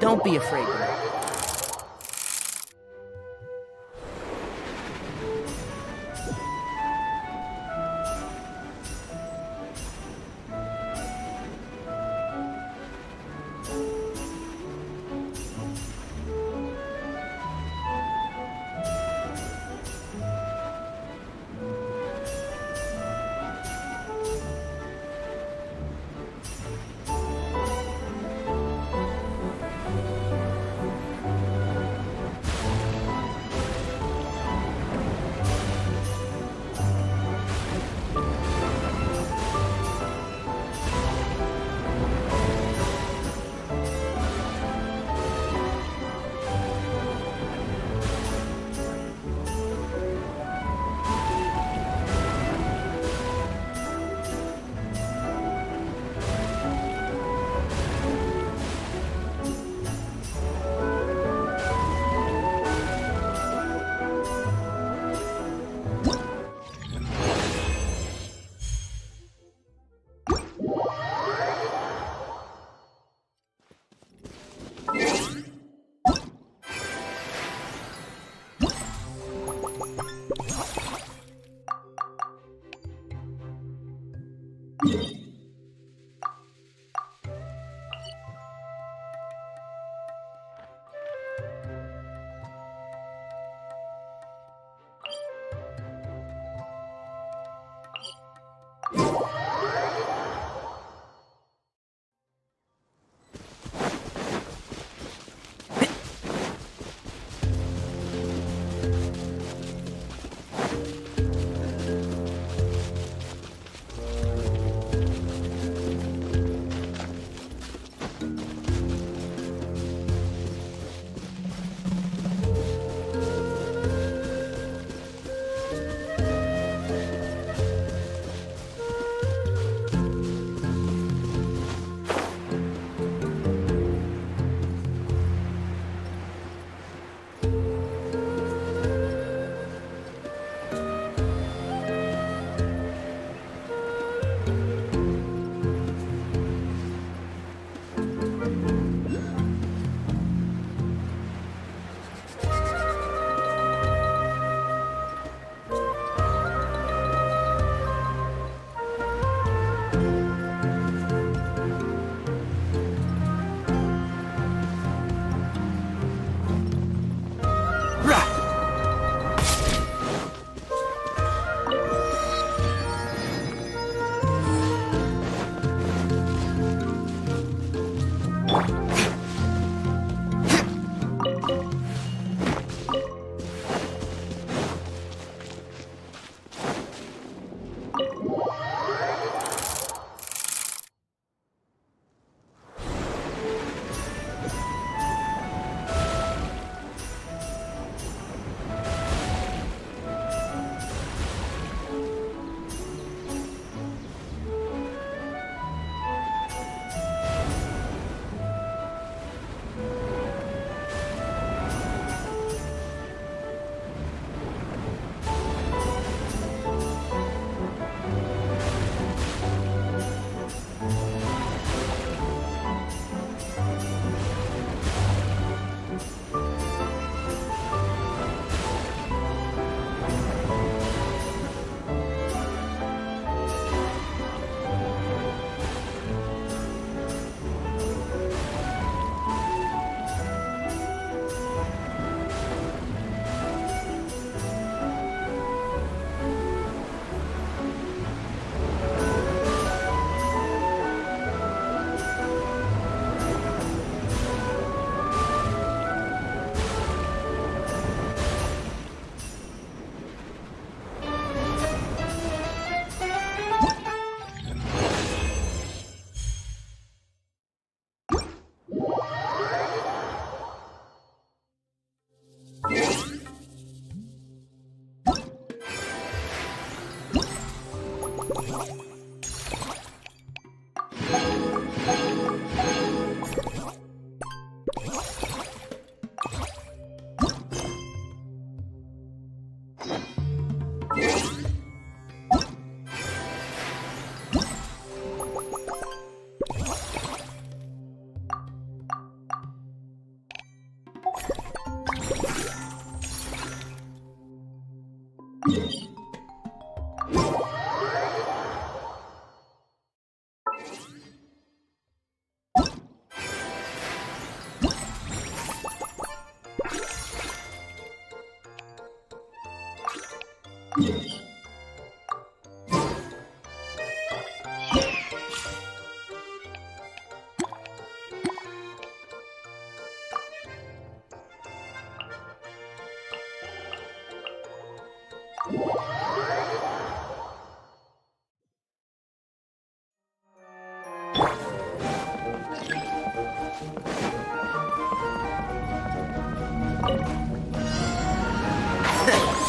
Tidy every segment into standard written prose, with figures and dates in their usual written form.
Don't be afraid.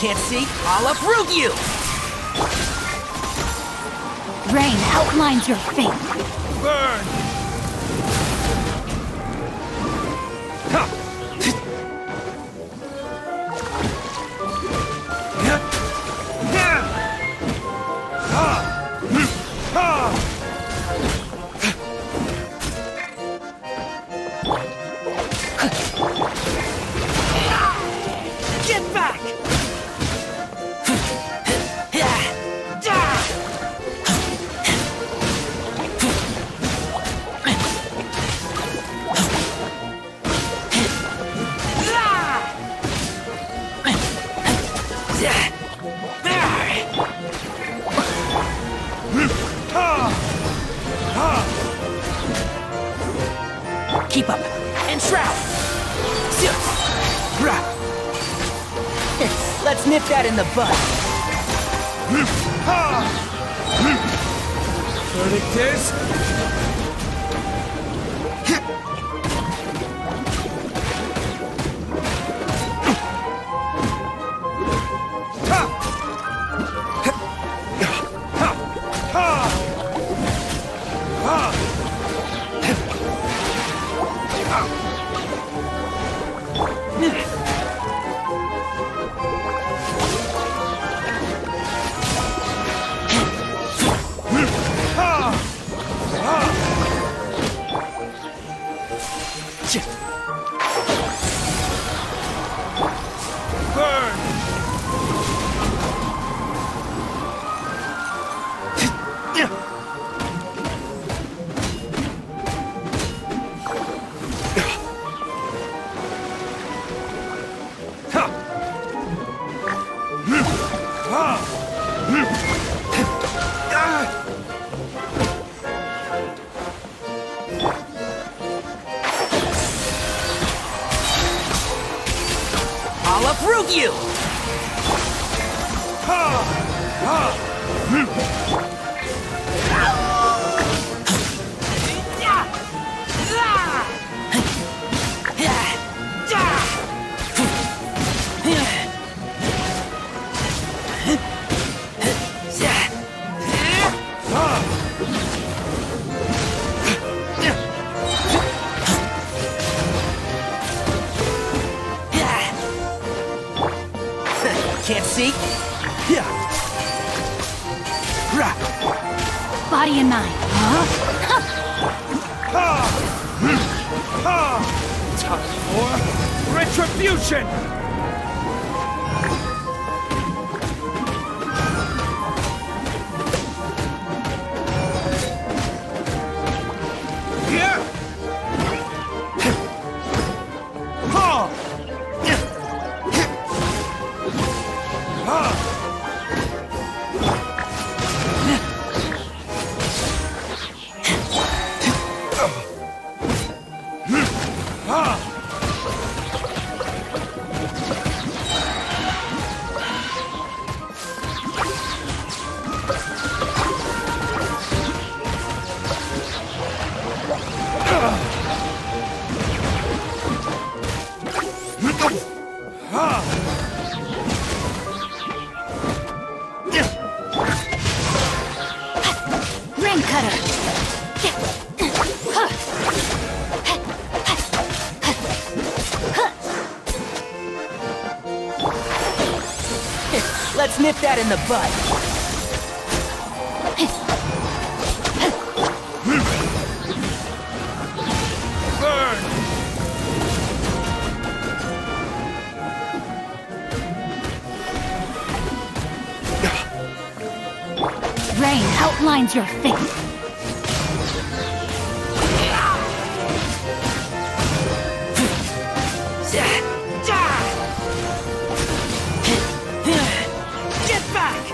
Can't see? I'll uproot you! Rain outlines your fate. Burn! Get back! Keep up and shroud. Let's nip that in the bud. Verdict is I'll uproot you! Can't see? Body and mind. Time for retribution! Ring cutter. Let's nip that in the bud. Burn! outlines your fate. Get back!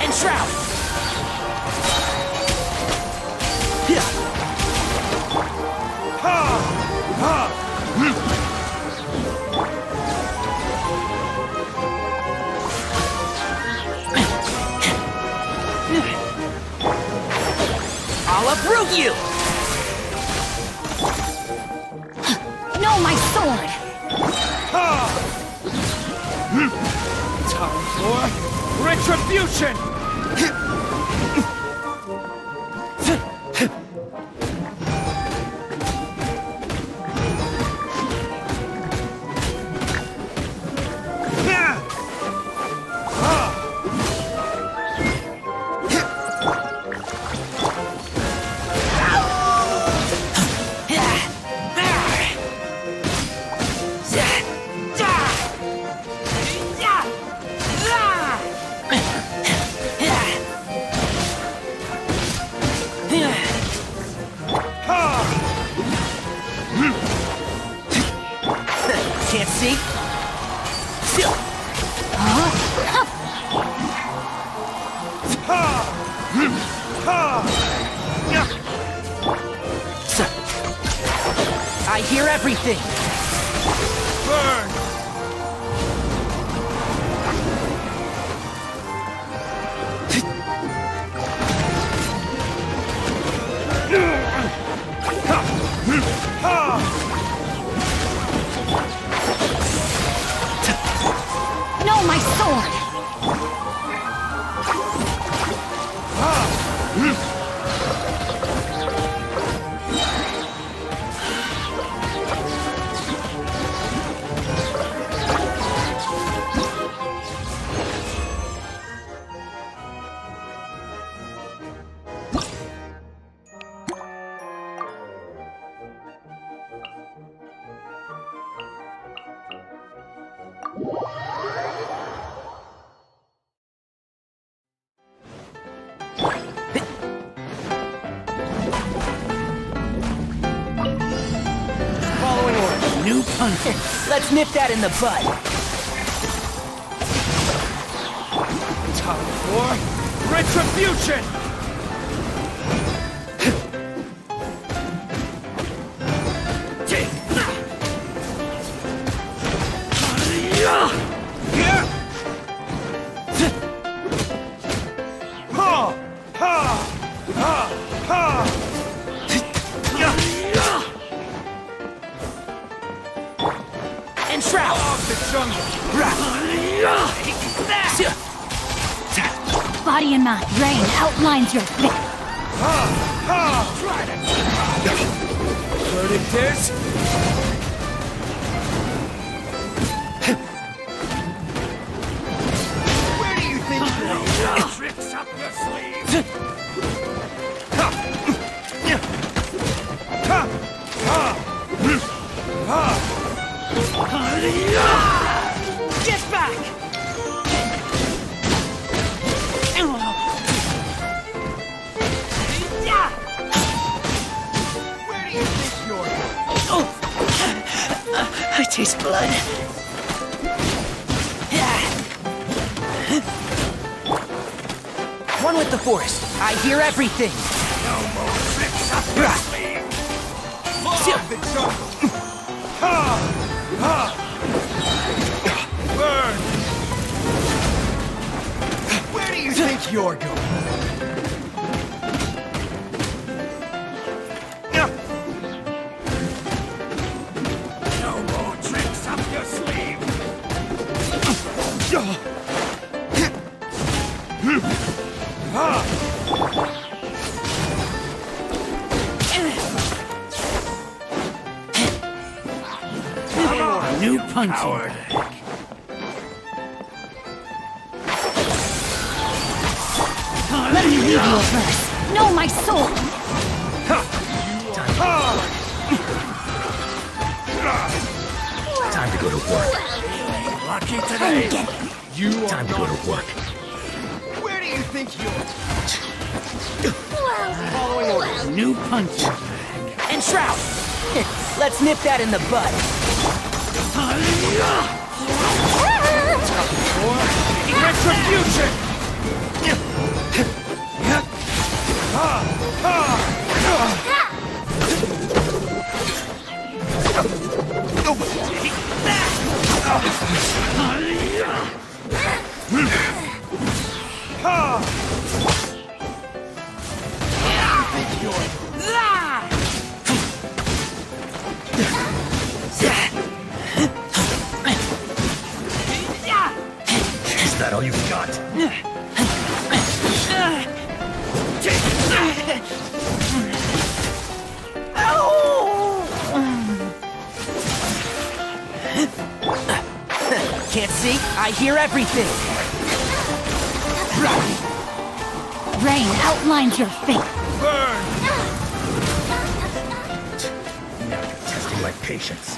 And shroud! I'll uproot you! No, my sword! Time for retribution! Can't see? I hear everything. Burn! No, my sword! Following orders. New punch. Let's nip that in the bud. Time for retribution! And shroud! Off the jungle! Body and mind, rain outlines your fate. Verdict is... Where do you think you're going? Tricks up your sleeve! Get back! Where do you think you're going? I taste blood. One with the forest. I hear everything. No more tricks up your sleeve. More of the jungle. Burn! Where do you think you're going? No more tricks up your sleeve. New punching bag. Let me read you a verse. Know my sword. Time to go to work. Lucky today. Time to go to work. Where do you think you're? Following orders. New punch. And Shroud. Let's nip that in the bud. Retribution. Is that all you've got? Can't see? I hear everything. Rain outlines your fate. Burn! Now you're testing my patience.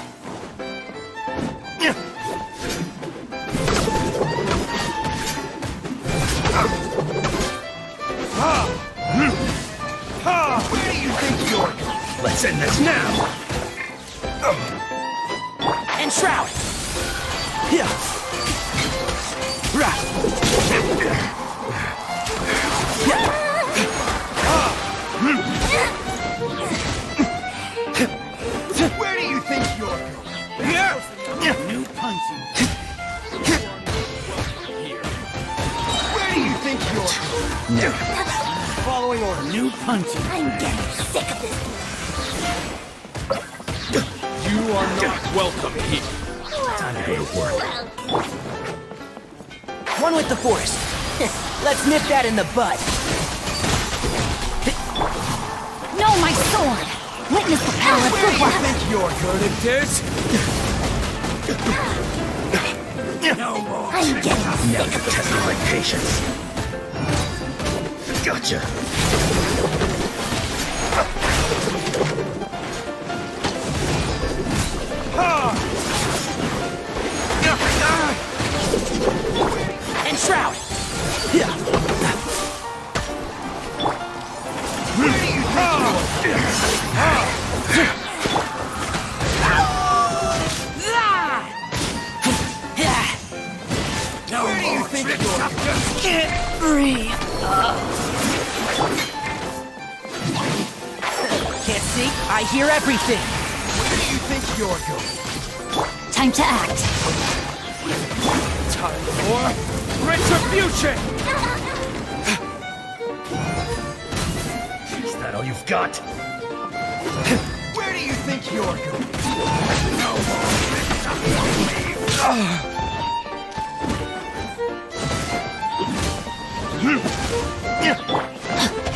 Where do you think you're going? Let's end this now! And Shroud! Yeah. Where do you think you're going? New punching. Where do you think you're going? No. Following order. New punching. I'm getting sick of this. You are not welcome here. Time to go to work. One with the force. Let's nip that in the bud. Know my sword. Witness the power of good Where do you work. think you're going to No more. I'm getting Now you're testing my patience. Gotcha. And Shroud! Where do you think you're? Can't breathe. Can't see? I hear everything. Where do you think you're going? Time to act. Time for retribution! Is that all you've got? Where do you think you're going? No more.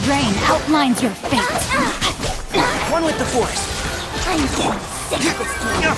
Rain outlines your fate. One with the force. I'm getting sick of this game.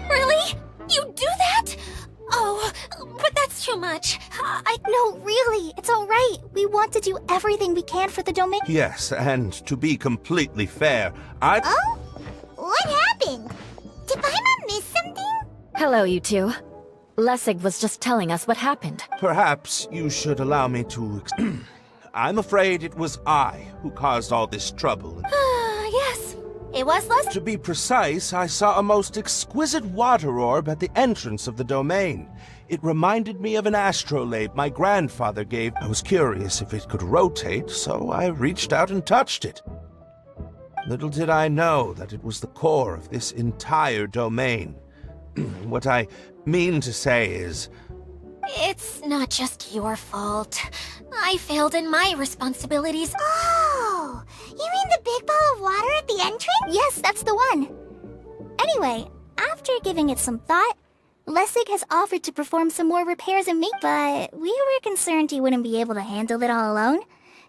Really? You do that? Oh, but that's too much. No, really, it's all right. We want to do everything we can for the domain. Yes, and to be completely fair, I... Oh? What happened? Did Paimon miss something? Hello, you two. Lessig was just telling us what happened. Perhaps you should allow me to... I'm afraid it was I who caused all this trouble. Yes, it was less. To be precise, I saw a most exquisite water orb at the entrance of the domain. It reminded me of an astrolabe my grandfather gave. I was curious if it could rotate, so I reached out and touched it. Little did I know that it was the core of this entire domain. What I mean to say is... It's not just your fault. I failed in my responsibilities. Oh, you mean the big ball of water at the entrance? Yes, that's the one. Anyway, after giving it some thought, Lessig has offered to perform some more repairs and but we were concerned he wouldn't be able to handle it all alone.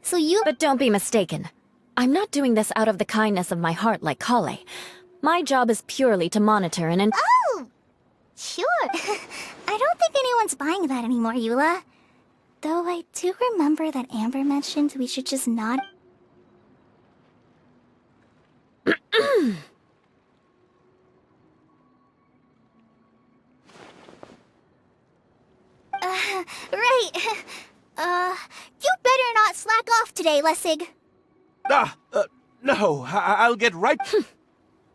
So But don't be mistaken. I'm not doing this out of the kindness of my heart like Kale. My job is purely to monitor and... Oh, sure. I don't think anyone's buying that anymore, Eula. Though I do remember that Amber mentioned we should just not... Right. You better not slack off today, Lessig. No, I'll get right...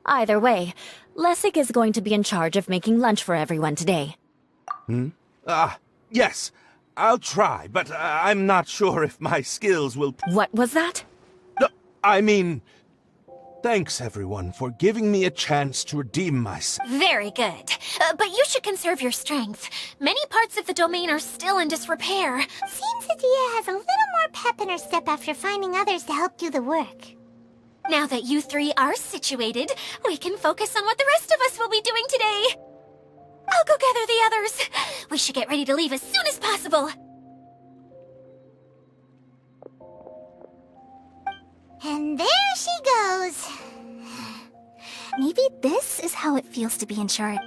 Either way, Lessig is going to be in charge of making lunch for everyone today. Yes, I'll try, but I'm not sure if my skills will... What was that? I mean... Thanks, everyone, for giving me a chance to redeem myself. Very good. But you should conserve your strength. Many parts of the domain are still in disrepair. Seems Adia has a little more pep in her step after finding others to help do the work. Now that you three are situated, we can focus on what the rest of us will be doing today. I'll go gather the others. We should get ready to leave as soon as possible. And there she goes. Maybe this is how it feels to be in charge.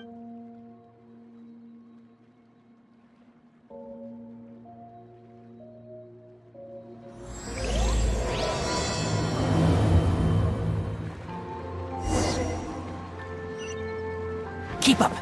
Keep up.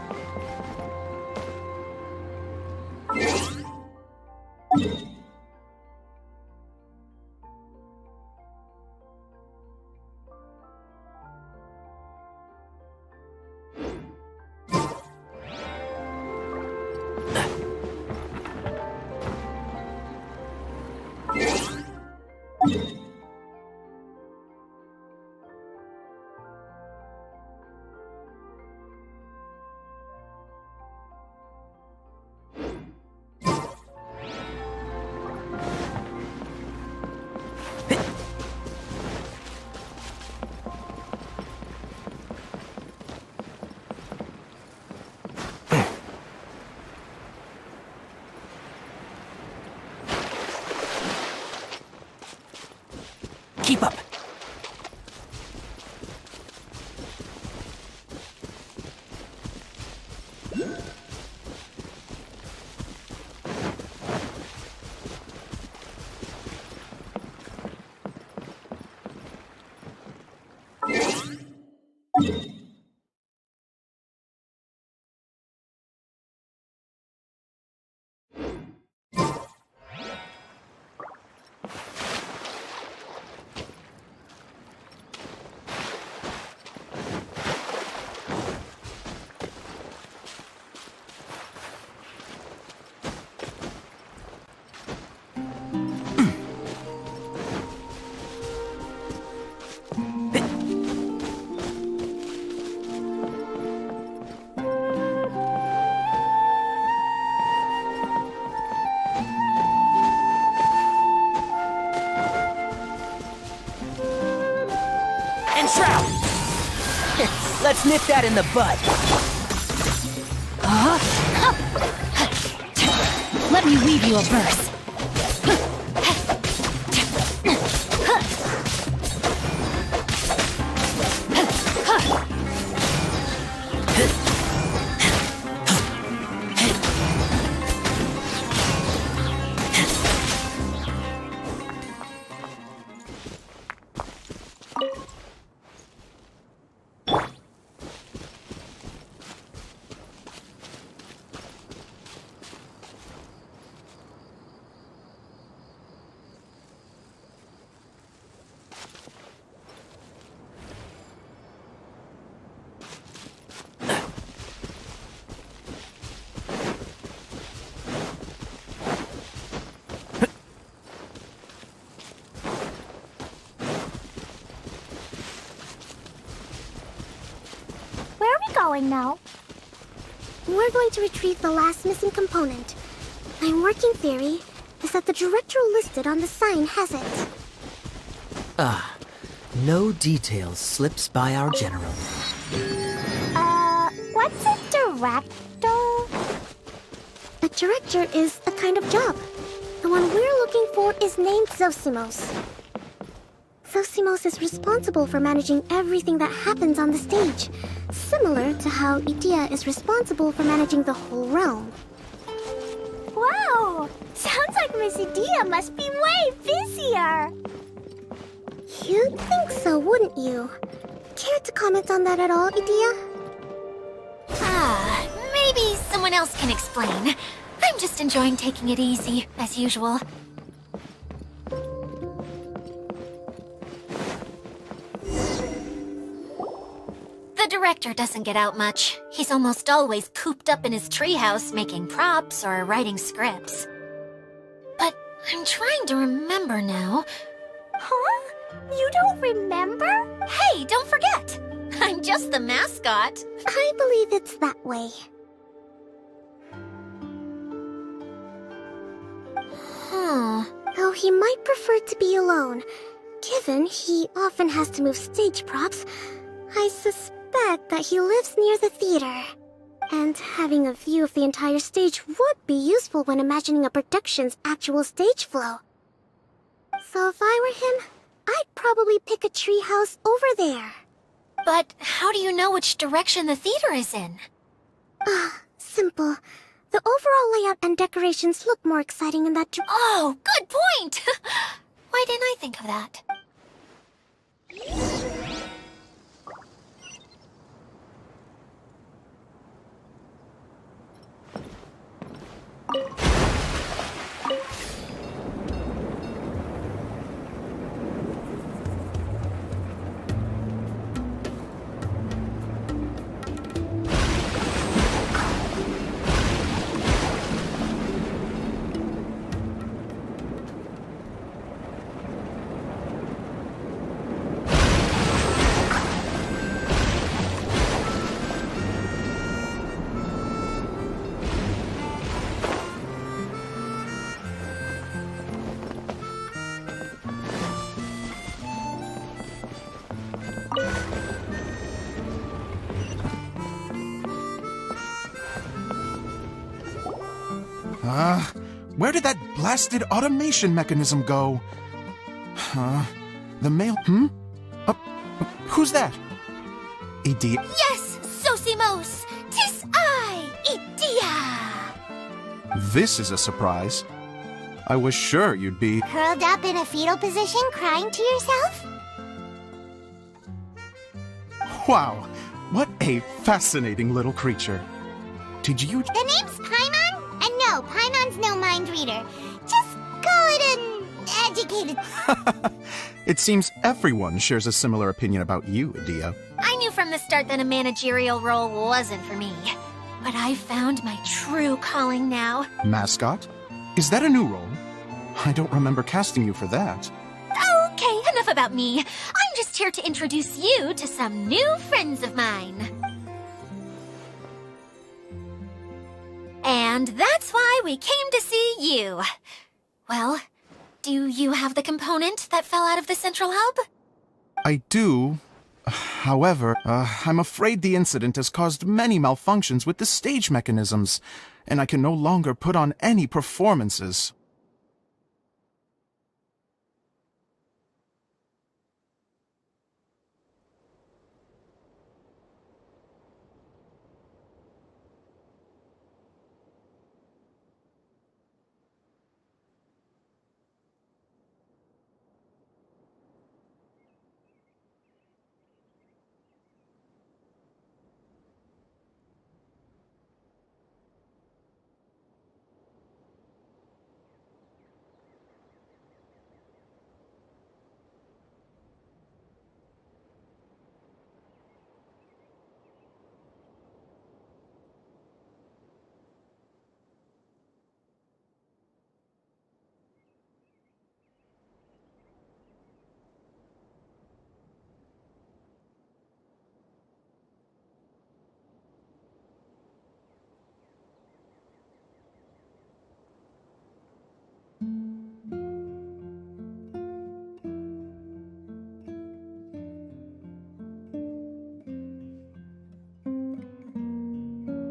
Keep up. Let's nip that in the bud. Let me weave you a verse. Where are we going now? We're going to retrieve the last missing component. My working theory is that the director listed on the sign has it. No details slips by our general. What's a director? A director is a kind of job. The one we're looking for is named Zosimos. Zosimos is responsible for managing everything that happens on the stage, similar to how Idea is responsible for managing the whole realm. Wow! Sounds like Miss Idea must be way busier. You'd think so, wouldn't you? Care to comment on that at all, Idea? Maybe someone else can explain. I'm just enjoying taking it easy, as usual. The director doesn't get out much. He's almost always cooped up in his treehouse making props or writing scripts. But I'm trying to remember now. Huh? You don't remember? Hey, don't forget! I'm just the mascot. I believe it's that way. Though he might prefer to be alone, given he often has to move stage props, I suspect that he lives near the theater. And having a view of the entire stage would be useful when imagining a production's actual stage flow. So if I were him, I'd probably pick a treehouse over there. But how do you know which direction the theater is in? Simple. The overall layout and decorations look more exciting in that Oh, good point! Why didn't I think of that? Where did that blasted automation mechanism go? The mail... who's that? Idea... Yes, Zosimos! 'Tis I, Idea! This is a surprise. I was sure you'd be... Curled up in a fetal position, crying to yourself? Wow, what a fascinating little creature. Did you... The name's Paimon? And no, Paimon's no mind reader. Just call it an educated... It seems everyone shares a similar opinion about you, Idea. I knew from the start that a managerial role wasn't for me. But I found my true calling now. Mascot? Is that a new role? I don't remember casting you for that. Okay, enough about me. I'm just here to introduce you to some new friends of mine. And that's why we came to see you. Well, do you have the component that fell out of the central hub? I do. However, I'm afraid the incident has caused many malfunctions with the stage mechanisms, and I can no longer put on any performances.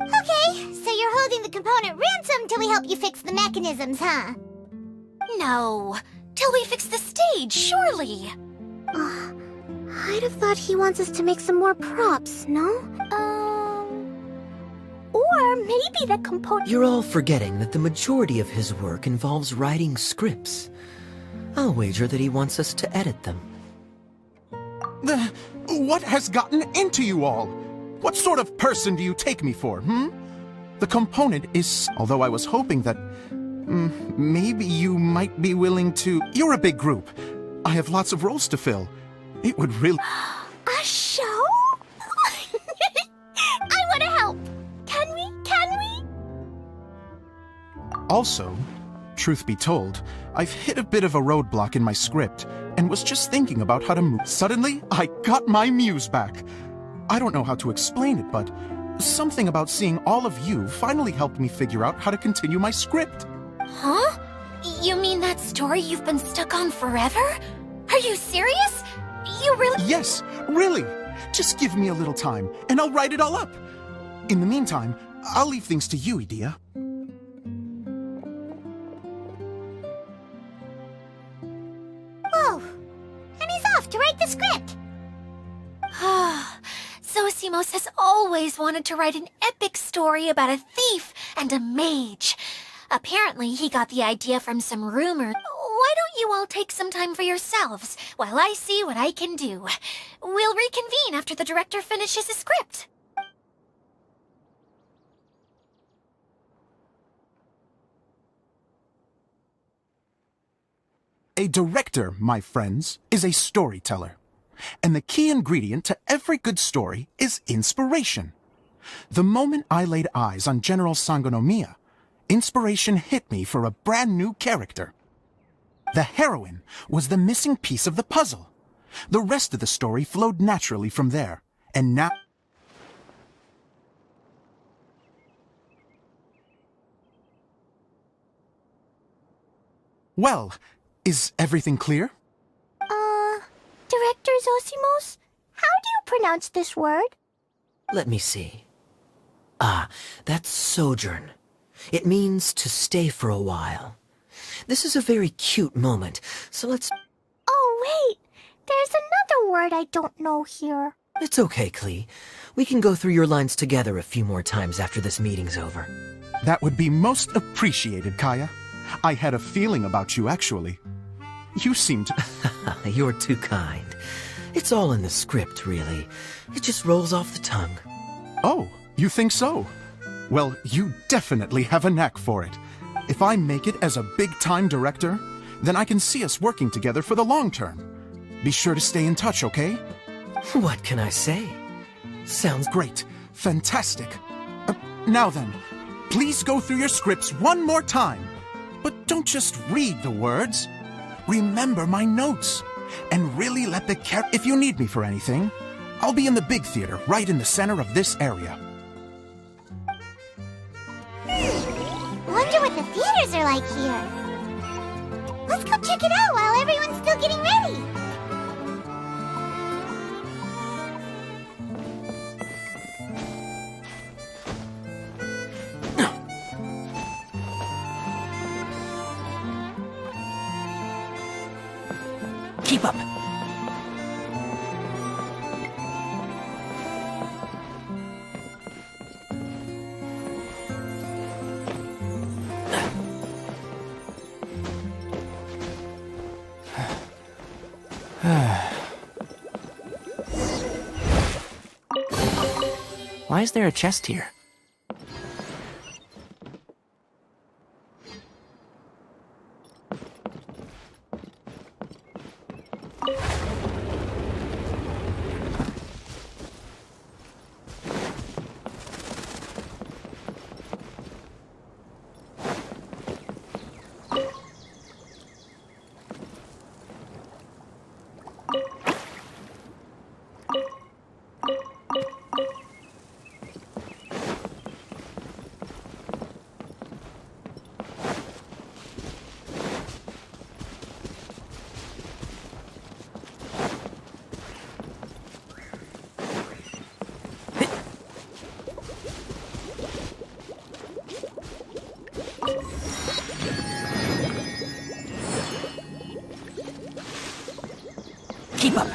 Okay, so you're holding the component ransom till we help you fix the mechanisms, huh? No. Till we fix the stage, surely. I'd have thought he wants us to make some more props, no? Or maybe the component... You're all forgetting that the majority of his work involves writing scripts. I'll wager that he wants us to edit them. What has gotten into you all? What sort of person do you take me for, The component is... Although I was hoping that... maybe you might be willing to... You're a big group. I have lots of roles to fill. It would really... A show? I want to help. Can we? Also, truth be told, I've hit a bit of a roadblock in my script and was just thinking about how to move. Suddenly, I got my muse back. I don't know how to explain it, but something about seeing all of you finally helped me figure out how to continue my script. Huh? You mean that story you've been stuck on forever? Are you serious? You really... Yes, really. Just give me a little time, and I'll write it all up. In the meantime, I'll leave things to you, Idia. Whoa! And he's off to write the script! Zosimos has always wanted to write an epic story about a thief and a mage. Apparently, he got the idea from some rumor. Why don't you all take some time for yourselves while I see what I can do? We'll reconvene after the director finishes his script. A director, my friends, is a storyteller. And the key ingredient to every good story is inspiration. The moment I laid eyes on General Sangonomiya, inspiration hit me for a brand new character. The heroine was the missing piece of the puzzle. The rest of the story flowed naturally from there, and now... Well, is everything clear? Director Zosimos, how do you pronounce this word? Let me see. That's sojourn. It means to stay for a while. This is a very cute moment, so let's... Oh, wait. There's another word I don't know here. It's okay, Klee. We can go through your lines together a few more times after this meeting's over. That would be most appreciated, Kaya. I had a feeling about you, actually. You seemed... You're too kind. It's all in the script, really. It just rolls off the tongue. Oh, you think so? Well, you definitely have a knack for it. If I make it as a big-time director, then I can see us working together for the long term. Be sure to stay in touch, okay? What can I say? Sounds great. Fantastic. Now then, please go through your scripts one more time. But don't just read the words. Remember my notes. And really let the If you need me for anything, I'll be in the big theater right in the center of this area. Wonder what the theaters are like here. Let's go check it out while everyone's still getting ready. Keep up. Why is there a chest here? Keep up.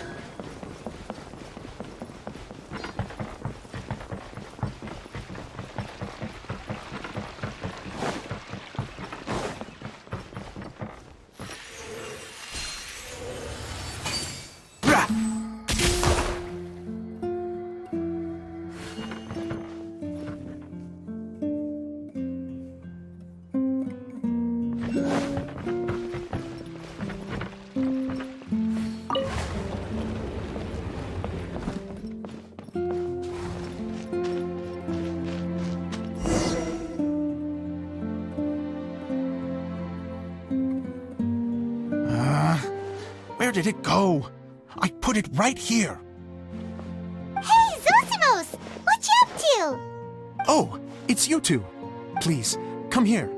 Where did it go? I put it right here. Hey, Zosimos! What you up to? Oh, it's you two. Please, come here.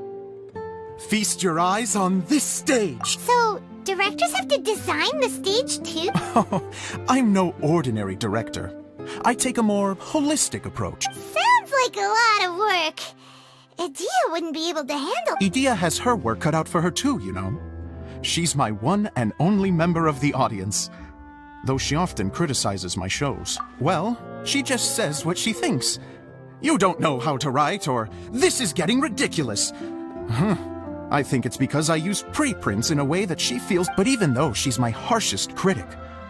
Feast your eyes on this stage. So, directors have to design the stage too? I'm no ordinary director. I take a more holistic approach. Sounds like a lot of work. Edea wouldn't be able to handle. Edea has her work cut out for her too, you know. She's my one and only member of the audience. Though she often criticizes my shows. Well, she just says what she thinks. You don't know how to write, or this is getting ridiculous. I think it's because I use preprints in a way that she feels. But even though she's my harshest critic,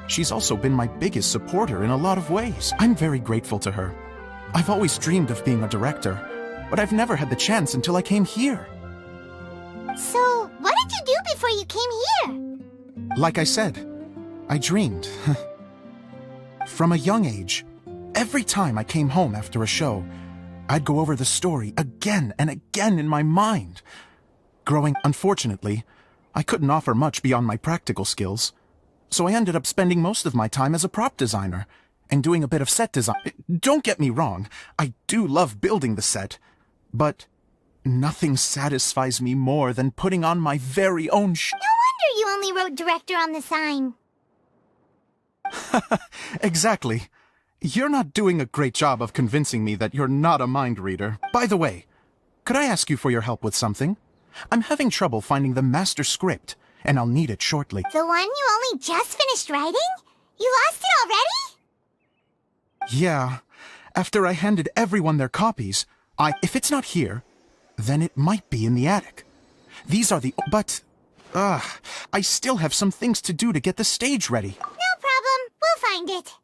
she's also been my biggest supporter in a lot of ways. I'm very grateful to her. I've always dreamed of being a director, but I've never had the chance until I came here. So, what did you do before you came here? Like I said, I dreamed. From a young age, every time I came home after a show, I'd go over the story again and again in my mind. Unfortunately, I couldn't offer much beyond my practical skills, so I ended up spending most of my time as a prop designer and doing a bit of set design. Don't get me wrong, I do love building the set, but nothing satisfies me more than putting on my very own No wonder you only wrote director on the sign. Exactly. You're not doing a great job of convincing me that you're not a mind reader. By the way, could I ask you for your help with something? I'm having trouble finding the master script, and I'll need it shortly. The one you only just finished writing? You lost it already? Yeah. After I handed everyone their copies, if it's not here, then it might be in the attic. These are the... But, I still have some things to do to get the stage ready. No problem. We'll find it.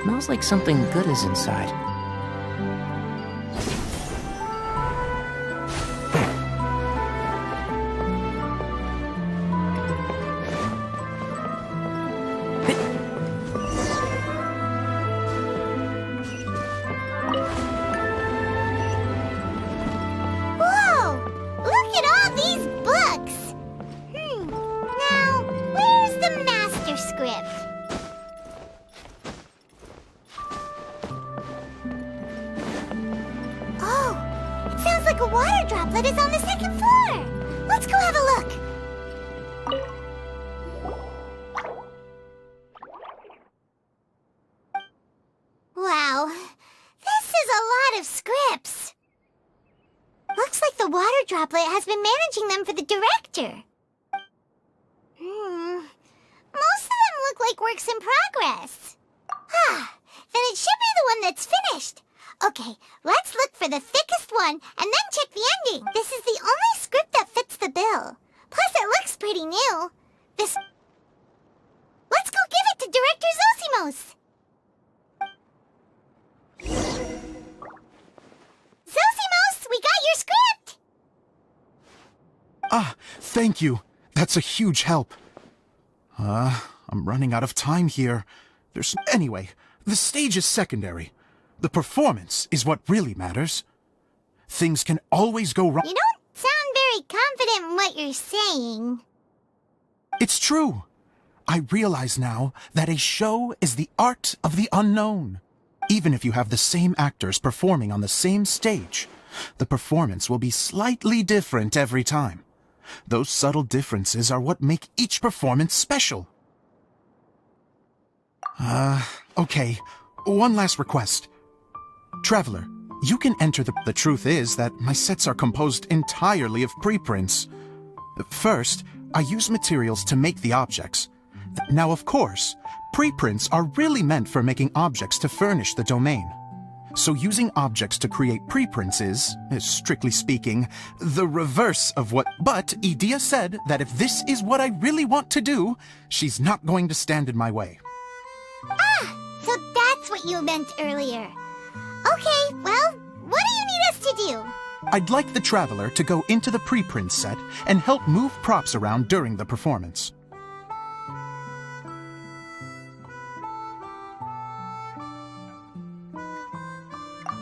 Smells like something good is inside. Whoa! Look at all these books! Now, where's the master script? Oh, it sounds like a water droplet is on the second floor! Let's go have a look! Wow, this is a lot of scripts. Looks like the water droplet has been managing them for the director. Most of them look like works in progress. Then it should be the one that's finished. Okay, let's look for the thickest one and then check the ending. This is the only script that fits the bill. Plus, it looks pretty new. Let's go give it to Director Zosimos. Zosimos, we got your script! Ah, thank you. That's a huge help. I'm running out of time here. Anyway, the stage is secondary. The performance is what really matters. Things can always go wrong. You don't sound very confident in what you're saying. It's true. I realize now that a show is the art of the unknown. Even if you have the same actors performing on the same stage, the performance will be slightly different every time. Those subtle differences are what make each performance special. Okay. One last request. Traveler, you can enter the truth is that my sets are composed entirely of preprints. First, I use materials to make the objects. Now, of course, preprints are really meant for making objects to furnish the domain. So using objects to create preprints is, strictly speaking, the reverse of what... But Edea said that if this is what I really want to do, she's not going to stand in my way. So that's what you meant earlier. Okay, well, what do you need us to do? I'd like the Traveler to go into the preprint set and help move props around during the performance.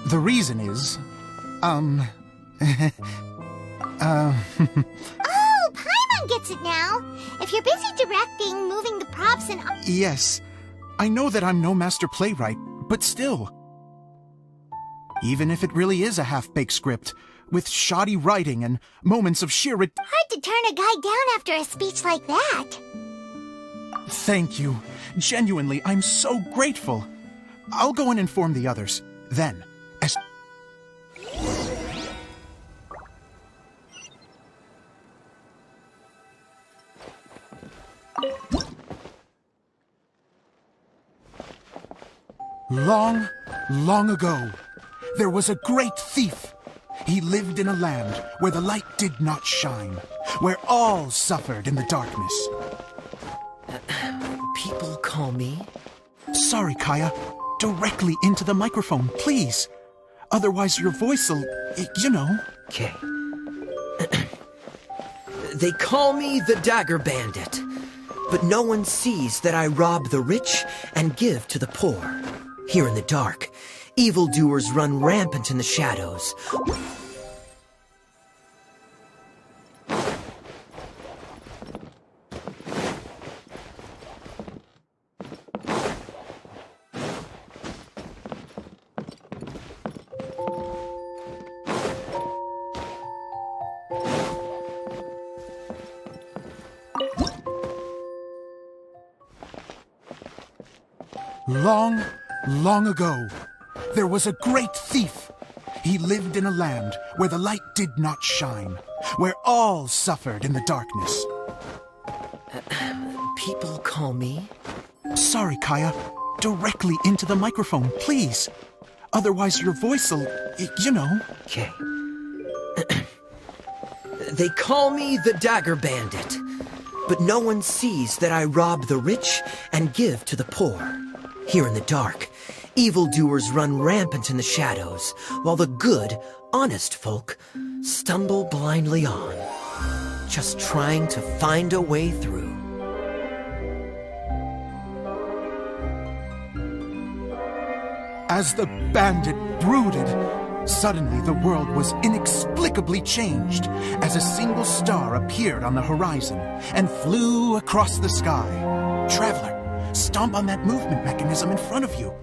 The reason is, Oh, Paimon gets it now. If you're busy directing, moving the props and... Yes, I know that I'm no master playwright, but still. Even if it really is a half-baked script, with shoddy writing and moments of sheer... Hard to turn a guy down after a speech like that. Thank you. Genuinely, I'm so grateful. I'll go and inform the others. Then, as... Long, long ago, there was a great thief. He lived in a land where the light did not shine, where all suffered in the darkness. People call me... Sorry, Kaya. Directly into the microphone, please. Otherwise your voice'll... you know. Okay. They call me the Dagger Bandit, but no one sees that I rob the rich and give to the poor. Here in the dark, evildoers run rampant in the shadows. Long, long ago, there was a great thief. He lived in a land where the light did not shine, where all suffered in the darkness. People call me... Sorry, Kaya. Directly into the microphone, please. Otherwise your voice'll... you know. Okay. They call me the Dagger Bandit, but no one sees that I rob the rich and give to the poor. Here in the dark, Evildoers run rampant in the shadows, while the good, honest folk stumble blindly on, just trying to find a way through. As the bandit brooded, suddenly the world was inexplicably changed as a single star appeared on the horizon and flew across the sky. Traveler, stomp on that movement mechanism in front of you.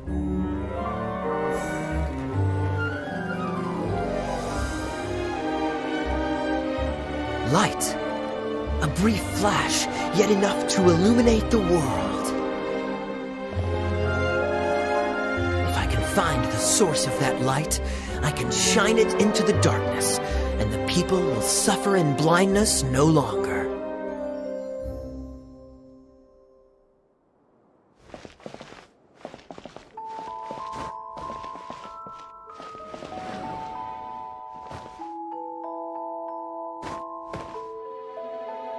Light. A brief flash, yet enough to illuminate the world. If I can find the source of that light, I can shine it into the darkness, and the people will suffer in blindness no longer.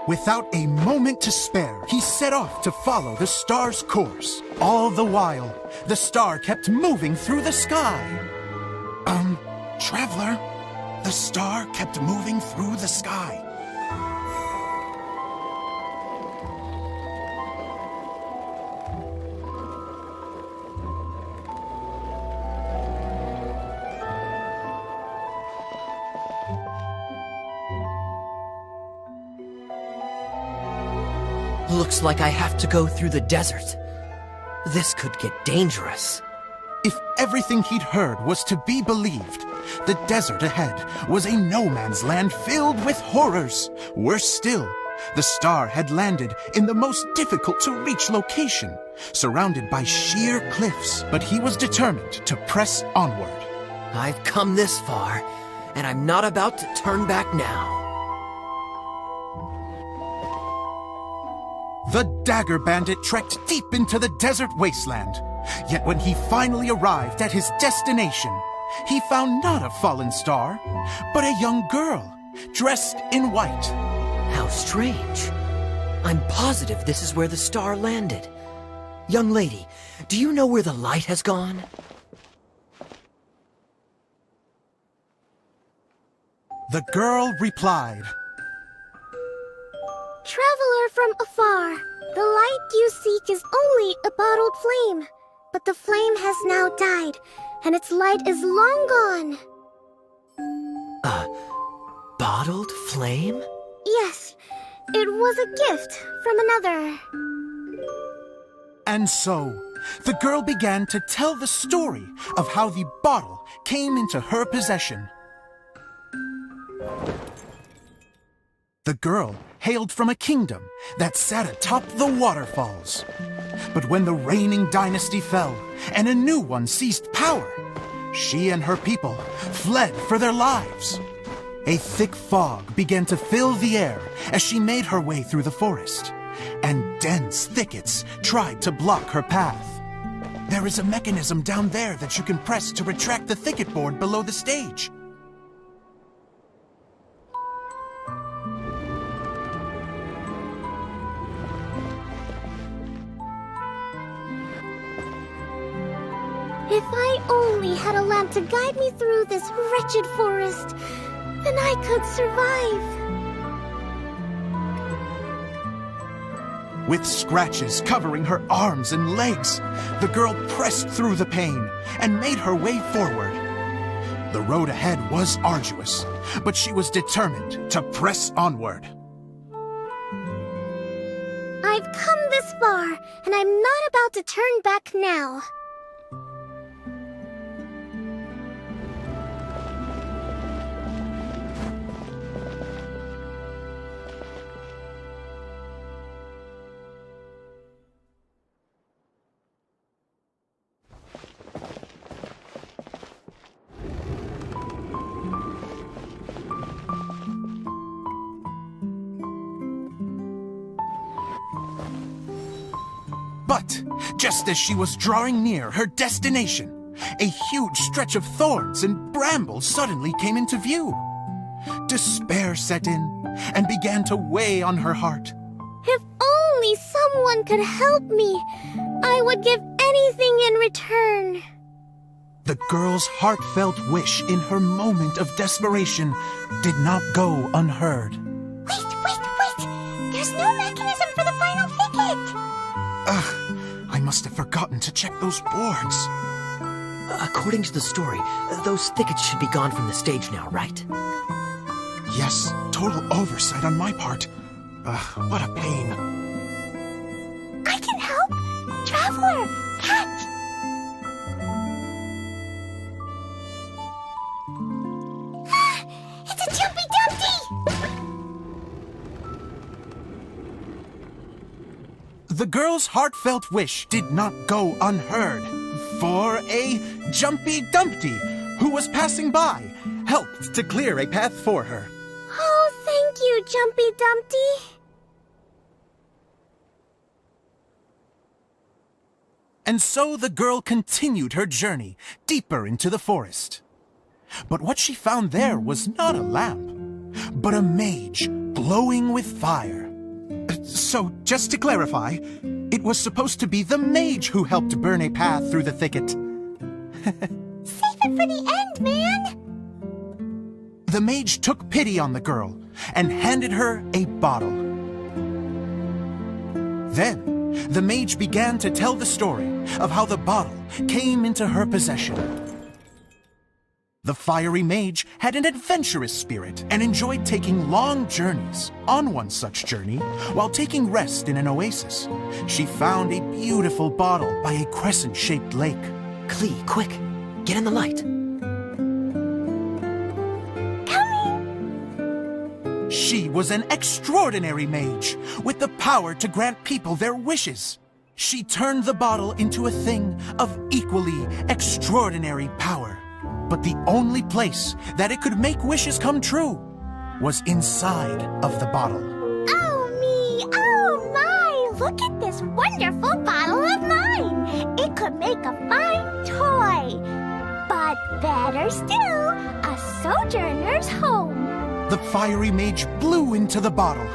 Without a moment to spare, he set off to follow the star's course. All the while, the star kept moving through the sky. Traveler, the star kept moving through the sky. Looks like I have to go through the desert. This could get dangerous. If everything he'd heard was to be believed, the desert ahead was a no-man's land filled with horrors. Worse still, the star had landed in the most difficult-to-reach location, surrounded by sheer cliffs. But he was determined to press onward. I've come this far, and I'm not about to turn back now. The Dagger Bandit trekked deep into the desert wasteland. Yet when he finally arrived at his destination, he found not a fallen star, but a young girl, dressed in white. How strange. I'm positive this is where the star landed. Young lady, do you know where the light has gone? The girl replied, Traveler from afar, the light you seek is only a bottled flame. But the flame has now died, and its light is long gone. A bottled flame? Yes, it was a gift from another. And so, the girl began to tell the story of how the bottle came into her possession. The girl hailed from a kingdom that sat atop the waterfalls. But when the reigning dynasty fell and a new one seized power, she and her people fled for their lives. A thick fog began to fill the air as she made her way through the forest, and dense thickets tried to block her path. There is a mechanism down there that you can press to retract the thicket board below the stage. If I only had a lamp to guide me through this wretched forest, then I could survive. With scratches covering her arms and legs, the girl pressed through the pain and made her way forward. The road ahead was arduous, but she was determined to press onward. I've come this far, and I'm not about to turn back now. But just as she was drawing near her destination, a huge stretch of thorns and brambles suddenly came into view. Despair set in and began to weigh on her heart. If only someone could help me, I would give anything in return. The girl's heartfelt wish in her moment of desperation did not go unheard. Wait! There's no mechanism for the final thicket! I must have forgotten to check those boards. According to the story, those thickets should be gone from the stage now, right? Yes, total oversight on my part. What a pain. I can help! Traveler, catch! It's a Jumpy Dumpty! The girl's heartfelt wish did not go unheard, for a Jumpy Dumpty, who was passing by, helped to clear a path for her. Oh, thank you, Jumpy Dumpty. And so the girl continued her journey deeper into the forest. But what she found there was not a lamp, but a mage glowing with fire. So, just to clarify, it was supposed to be the mage who helped burn a path through the thicket. Save it for the end, man! The mage took pity on the girl and handed her a bottle. Then, the mage began to tell the story of how the bottle came into her possession. The fiery mage had an adventurous spirit and enjoyed taking long journeys. On one such journey, while taking rest in an oasis, she found a beautiful bottle by a crescent-shaped lake. Klee, quick! Get in the light! She was an extraordinary mage, with the power to grant people their wishes. She turned the bottle into a thing of equally extraordinary power. But the only place that it could make wishes come true was inside of the bottle. Oh me! Oh my! Look at this wonderful bottle of mine! It could make a fine toy! But better still, a sojourner's home! The fiery mage blew into the bottle,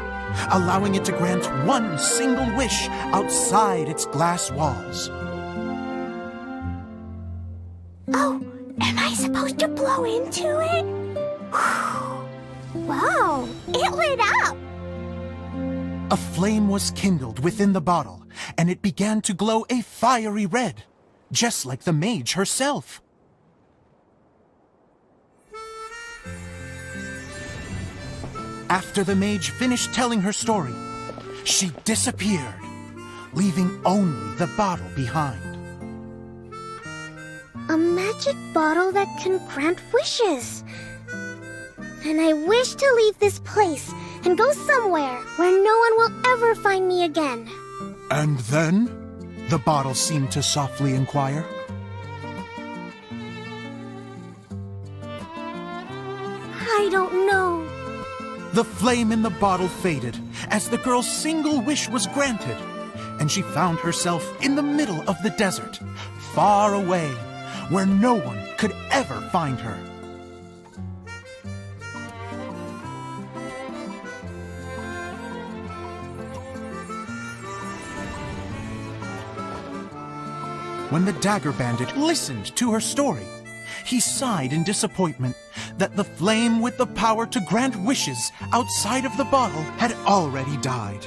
allowing it to grant one single wish outside its glass walls. Oh, am I supposed to blow into it? Wow, it lit up! A flame was kindled within the bottle, and it began to glow a fiery red, just like the mage herself. After the mage finished telling her story, she disappeared, leaving only the bottle behind. A magic bottle that can grant wishes. And I wish to leave this place and go somewhere where no one will ever find me again. And then? The bottle seemed to softly inquire. I don't know. The flame in the bottle faded as the girl's single wish was granted, and she found herself in the middle of the desert, far away, where no one could ever find her. When the Dagger Bandit listened to her story, he sighed in disappointment that the flame with the power to grant wishes outside of the bottle had already died.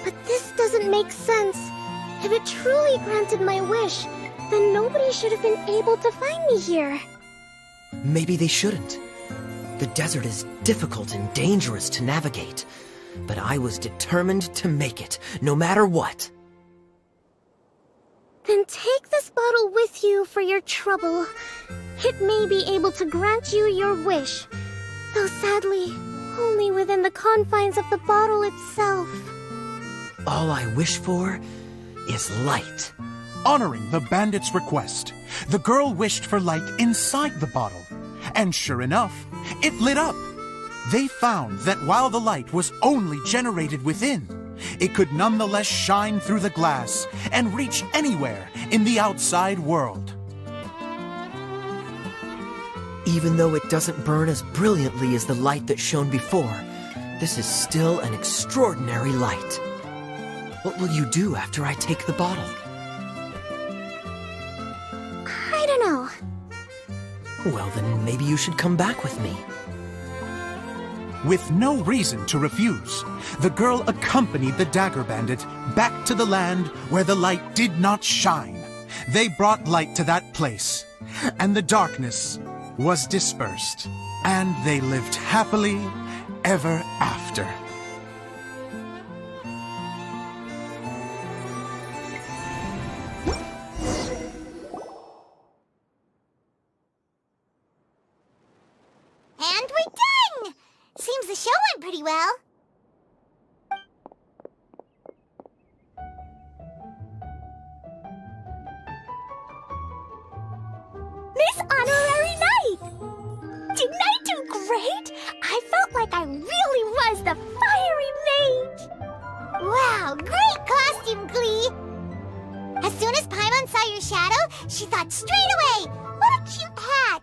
But this doesn't make sense. If it truly granted my wish, then nobody should have been able to find me here. Maybe they shouldn't. The desert is difficult and dangerous to navigate, but I was determined to make it, no matter what. Then take this bottle with you for your trouble. It may be able to grant you your wish, though sadly, only within the confines of the bottle itself. All I wish for is light. Honoring the bandit's request, the girl wished for light inside the bottle, and sure enough, it lit up. They found that while the light was only generated within, it could nonetheless shine through the glass and reach anywhere in the outside world. Even though it doesn't burn as brilliantly as the light that shone before, this is still an extraordinary light. What will you do after I take the bottle? I Well, then maybe you should come back with me. With no reason to refuse, the girl accompanied the Dagger Bandit back to the land where the light did not shine. They brought light to that place, and the darkness was dispersed, and they lived happily ever after. And we're done! Seems the show went pretty well. Miss Honorary Knight! Didn't I do great? I felt like I really was the fiery mage! Wow, great costume, Glee! As soon as Paimon saw your shadow, she thought straight away, what a cute hat!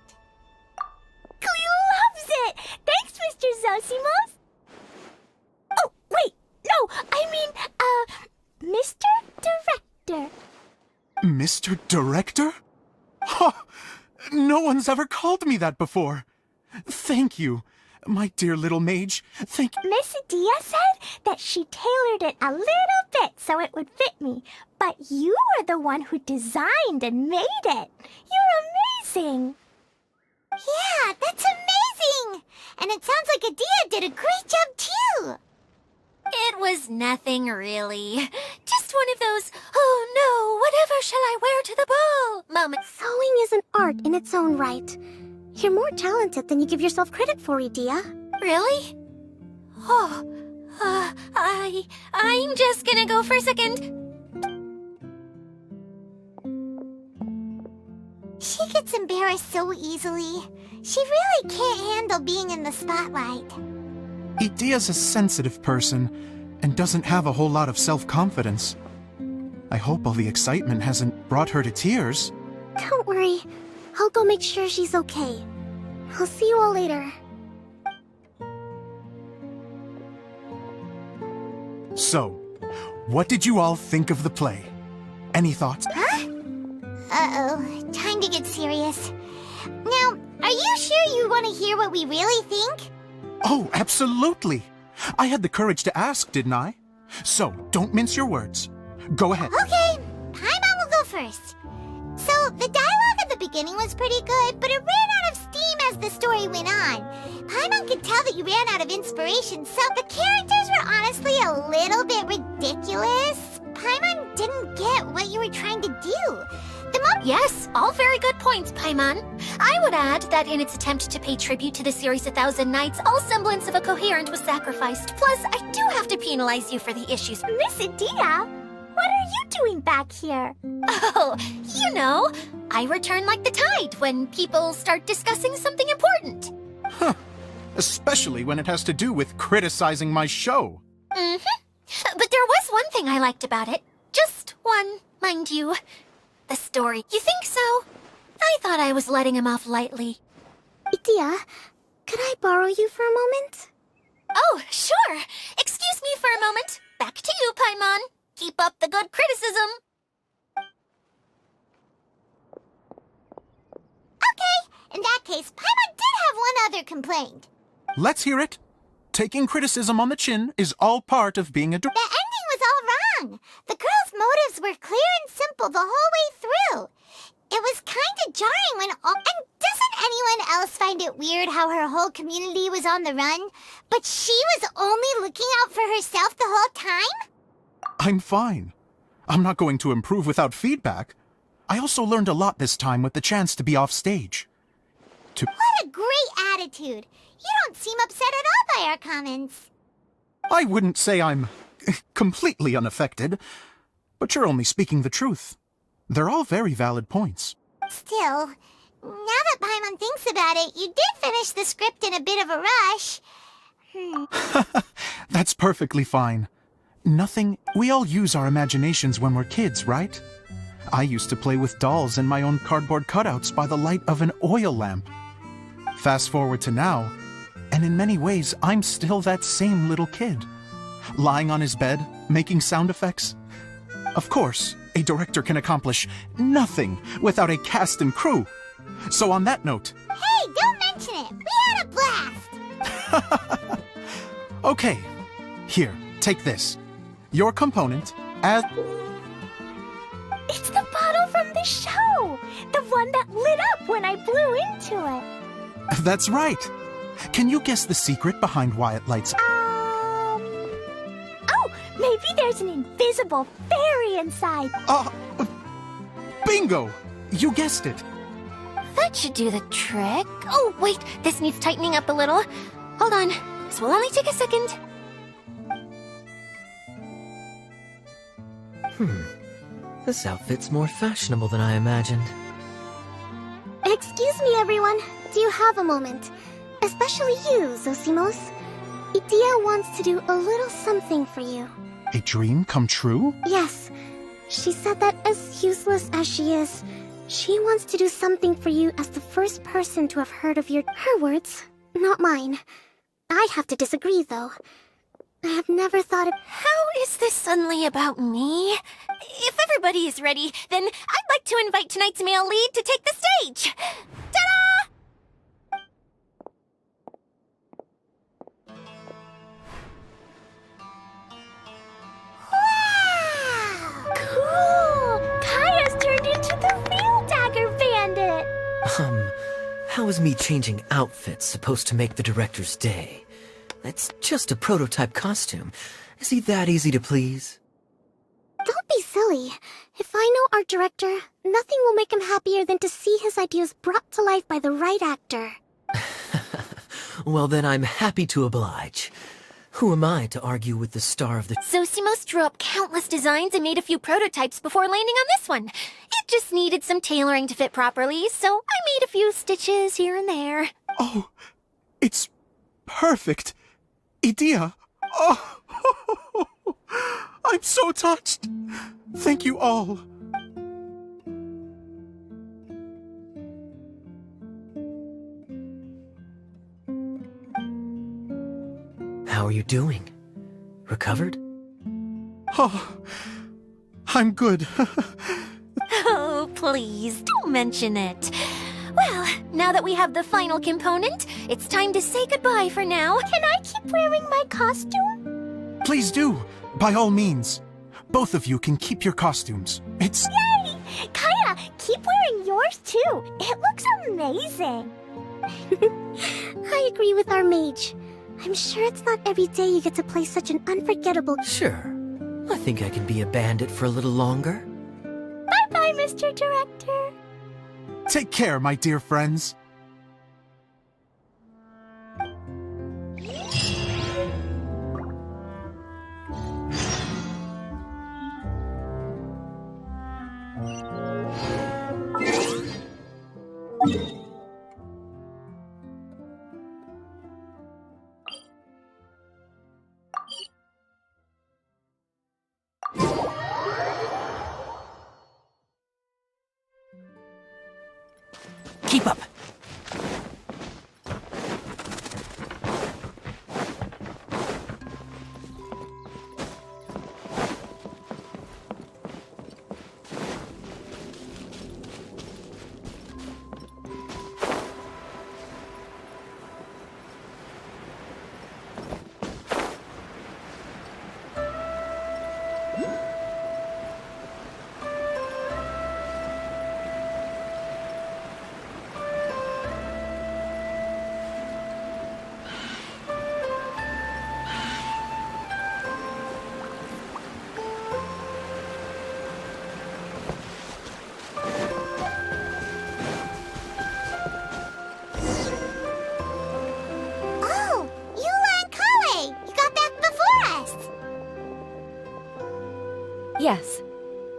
Glee loves it! Thanks, Mr. Zosimos! Oh, wait! No, I mean, Mr. Director. Mr. Director? Ha! No one's ever called me that before. Thank you, my dear little mage. Thank you. Miss Adia said that she tailored it a little bit so it would fit me, but you were the one who designed and made it. You're amazing. Yeah, that's amazing! And it sounds like Adia did a great job, too! It was nothing really. Just one of those, oh no, whatever shall I wear to the ball moments. Sewing is an art in its own right. You're more talented than you give yourself credit for, Adia. Really? Oh, I'm just gonna go for a second. She gets embarrassed so easily. She really can't handle being in the spotlight. Idia's a sensitive person and doesn't have a whole lot of self-confidence. I hope all the excitement hasn't brought her to tears. Don't worry. I'll go make sure she's okay. I'll see you all later. So, what did you all think of the play? Any thoughts? Huh? Uh-oh, time to get serious. Now, are you sure you want to hear what we really think? Oh, absolutely. I had the courage to ask, didn't I? So, don't mince your words. Go ahead. Okay, Paimon will go first. So, the dialogue at the beginning was pretty good, but it ran out of steam as the story went on. Paimon could tell that you ran out of inspiration, so the characters were honestly a little bit ridiculous. Paimon didn't get what you were trying to do. Yes, all very good points, Paimon. I would add that in its attempt to pay tribute to the series 1,000 Nights, all semblance of a coherent was sacrificed. Plus, I do have to penalize you for the issues. Miss Adia, what are you doing back here? Oh, you know, I return like the tide when people start discussing something important. Huh. Especially when it has to do with criticizing my show. Mm-hmm. But there was one thing I liked about it. Just one, mind you. The story. You think so? I thought I was letting him off lightly. Adia, could I borrow you for a moment? Oh, sure. Excuse me for a moment. Back to you, Paimon. Keep up the good criticism. Okay, in that case, Paimon did have one other complaint. Let's hear it. Taking criticism on the chin is all part of being a The ending was all wrong. The girl's motives were clear and simple the whole way through. It was kind of jarring when all... And doesn't anyone else find it weird how her whole community was on the run, but she was only looking out for herself the whole time? I'm fine. I'm not going to improve without feedback. I also learned a lot this time with the chance to be off stage. What a great attitude. You don't seem upset at all by our comments. I wouldn't say I'm completely unaffected, but you're only speaking the truth. They're all very valid points. Still, now that Paimon thinks about it, you did finish the script in a bit of a rush. That's perfectly fine. We all use our imaginations when we're kids, right? I used to play with dolls and my own cardboard cutouts by the light of an oil lamp. Fast forward to now, and in many ways, I'm still that same little kid. Lying on his bed, making sound effects. Of course, a director can accomplish nothing without a cast and crew. So on that note... Hey, don't mention it! We had a blast! Okay, here, take this. Your component, as... It's the bottle from the show! The one that lit up when I blew into it. That's right. Can you guess the secret behind why it lights up? Oh, maybe there's an invisible fairy inside. Bingo! You guessed it. That should do the trick. Oh, wait, this needs tightening up a little. Hold on, this will only take a second. This outfit's more fashionable than I imagined. Excuse me, everyone. Do you have a moment? Especially you, Zosimos. Idea wants to do a little something for you. A dream come true? Yes. She said that as useless as she is, she wants to do something for you as the first person to have heard of her words, not mine. I'd have to disagree, though. I have never thought of... How is this suddenly about me? If everybody is ready, then I'd like to invite tonight's male lead to take the stage. Ta-da! Cool! Kaya's turned into the real Dagger Bandit! How is me changing outfits supposed to make the director's day? It's just a prototype costume. Is he that easy to please? Don't be silly. If I know our director, nothing will make him happier than to see his ideas brought to life by the right actor. Well, then I'm happy to oblige. Who am I to argue with the star of the... Zosimos drew up countless designs and made a few prototypes before landing on this one. It just needed some tailoring to fit properly, so I made a few stitches here and there. Oh, it's perfect. Idea. Oh, I'm so touched. Thank you all. How are you doing? Recovered? Oh, I'm good. Oh, please, don't mention it. Well, now that we have the final component, it's time to say goodbye for now. Can I keep wearing my costume? Please do, by all means. Both of you can keep your costumes. It's... Yay! Kaya, keep wearing yours too. It looks amazing. I agree with our mage. I'm sure it's not every day you get to play such an unforgettable... Sure. I think I can be a bandit for a little longer. Bye-bye, Mr. Director. Take care, my dear friends. Keep up. Yes.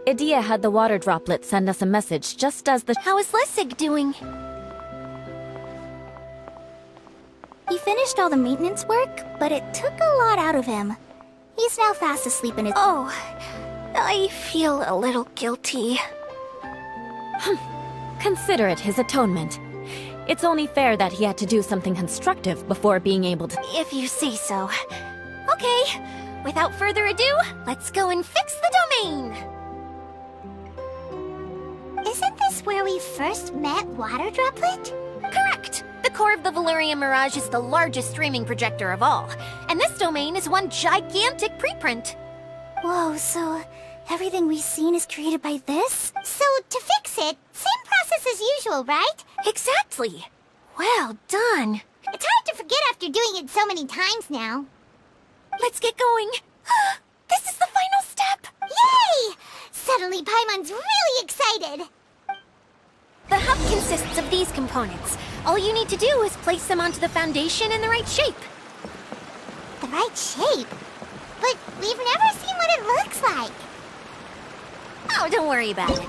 Idea had the water droplet send us a message just as the... How is Lessig doing? He finished all the maintenance work, but it took a lot out of him. He's now fast asleep in his... Oh, I feel a little guilty. Consider it his atonement. It's only fair that he had to do something constructive before being able to... If you say so. Okay, without further ado, let's go and fix the domain! Isn't this where we first met Water Droplet? Correct! The core of the Valerian Mirage is the largest streaming projector of all, and this domain is one gigantic preprint. Whoa, so everything we've seen is created by this? So, to fix it, same process as usual, right? Exactly! Well done! It's hard to forget after doing it so many times now. Let's get going! This is the final step! Yay! Suddenly Paimon's really excited! The hub consists of these components. All you need to do is place them onto the foundation in the right shape. The right shape? But we've never seen what it looks like. Oh, don't worry about it.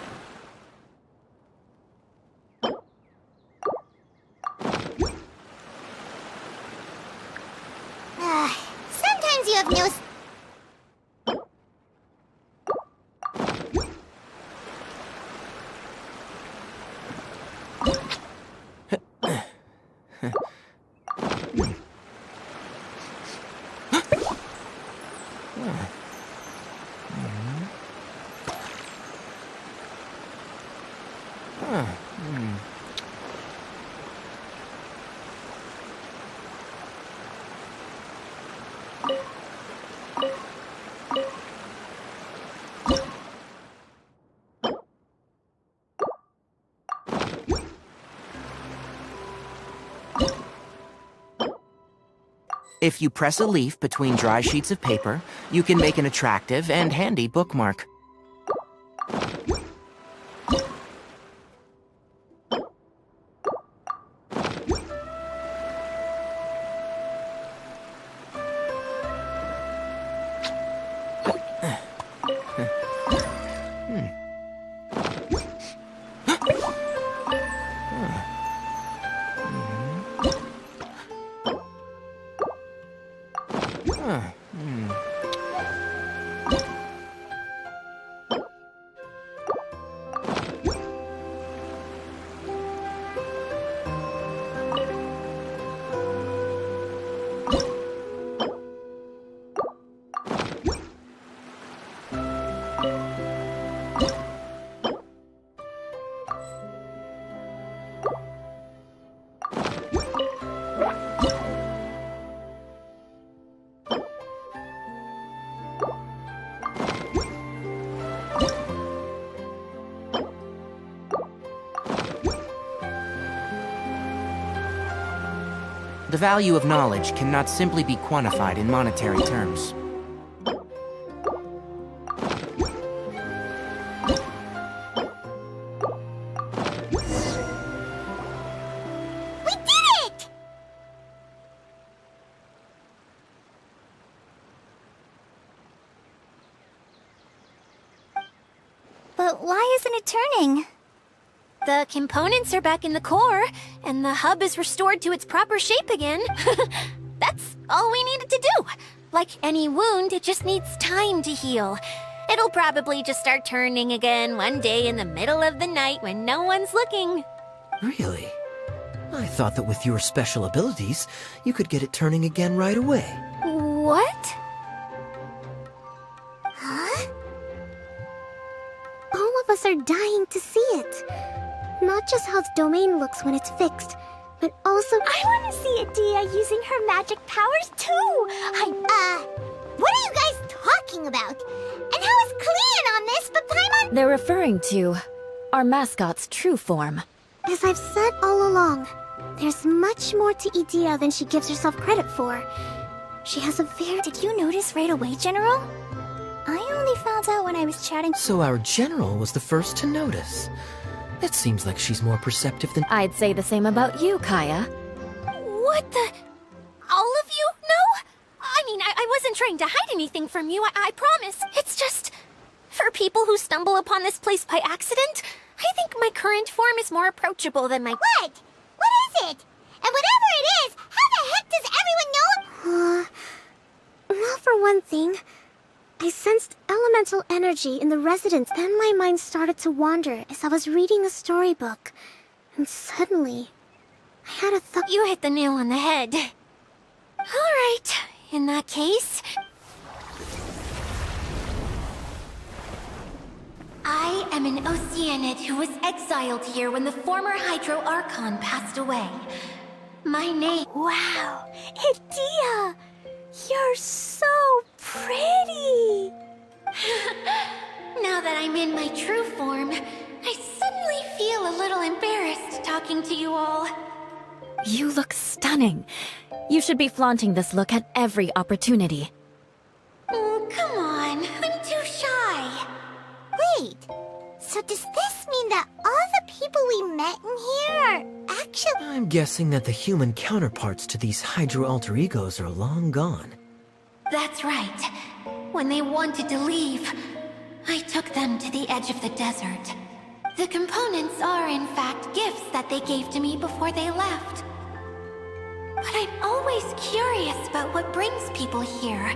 Sometimes you have no... If you press a leaf between dry sheets of paper, you can make an attractive and handy bookmark. The value of knowledge cannot simply be quantified in monetary terms. We did it! But why isn't it turning? The components are back in the core, and the hub is restored to its proper shape again. That's all we needed to do. Like any wound, it just needs time to heal. It'll probably just start turning again one day in the middle of the night when no one's looking. Really? I thought that with your special abilities, you could get it turning again right away. What? Huh? All of us are dying to see it. Not just how the domain looks when it's fixed, but also... I want to see Adia using her magic powers too! What are you guys talking about? And how is Clean on this, but Paimon... They're referring to our mascot's true form. As I've said all along, there's much more to Idia than she gives herself credit for. She has a very... Did you notice right away, General? I only found out when I was chatting... So our general was the first to notice. It seems like she's more perceptive than... I'd say the same about you, Kaya. What the... All of you? No? I mean, I wasn't trying to hide anything from you, I promise. It's just... For people who stumble upon this place by accident, I think my current form is more approachable than my... What? What is it? And whatever it is, how the heck does everyone know? Well, for one thing, I sensed elemental energy in the residence. Then my mind started to wander as I was reading a storybook. And suddenly, I had a thought. You hit the nail on the head. Alright, in that case... I am an Oceanid who was exiled here when the former Hydro Archon passed away. My name... Wow, Idia! You're so pretty! Now that I'm in my true form, I suddenly feel a little embarrassed talking to you all. You look stunning. You should be flaunting this look at every opportunity. Come on, I'm too shy. Wait, so does this mean that all the people we met in here are actually... I'm guessing that the human counterparts to these Hydro alter egos are long gone. That's right. When they wanted to leave, I took them to the edge of the desert. The components are, in fact, gifts that they gave to me before they left. But I'm always curious about what brings people here,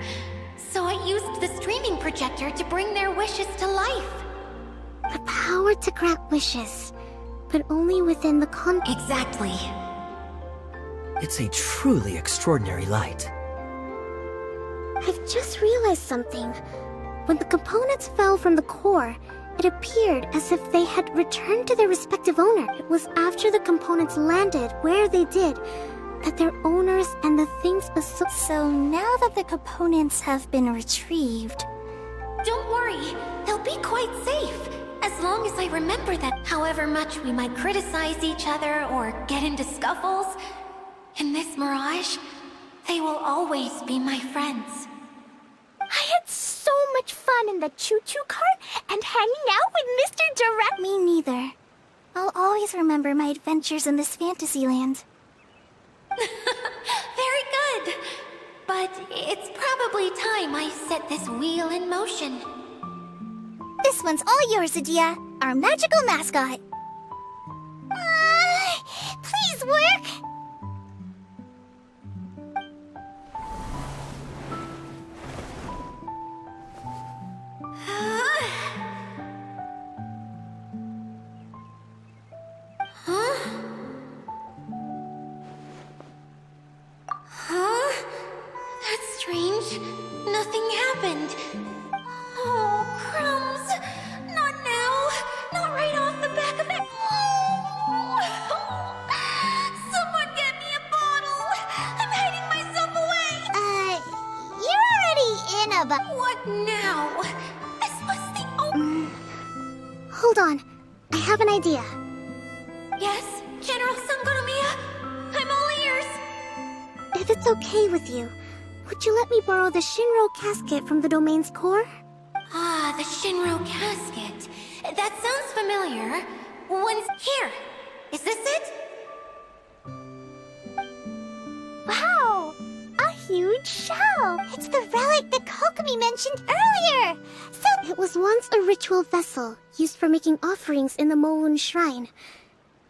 so I used the streaming projector to bring their wishes to life. The power to grant wishes, but only within the Exactly. It's a truly extraordinary light. I've just realized something. When the components fell from the core, it appeared as if they had returned to their respective owner. It was after the components landed where they did that their owners and the things So now that the components have been retrieved... Don't worry, they'll be quite safe, as long as I remember that however much we might criticize each other or get into scuffles, in this Mirage, they will always be my friends. I had so much fun in the choo-choo cart and hanging out with Mr. Direct. Me neither. I'll always remember my adventures in this fantasy land. Very good. But it's probably time I set this wheel in motion. This one's all yours, Idia, our magical mascot. Please work! That's strange. Nothing happened. Oh, crumbs. Not now. Not right off the back of it. Someone get me a bottle. I'm hiding myself away. You're already in a What now? This was the only... Hold on. I have an idea. Yes, General Sangonomiya? I'm all ears. If it's okay with you, would you let me borrow the Shinro casket from the domain's core? Ah, the Shinro casket. That sounds familiar. Here. Is this it? Wow! A huge shell! It's the relic that Kokomi mentioned earlier! So It was once a ritual vessel used for making offerings in the Moon Shrine.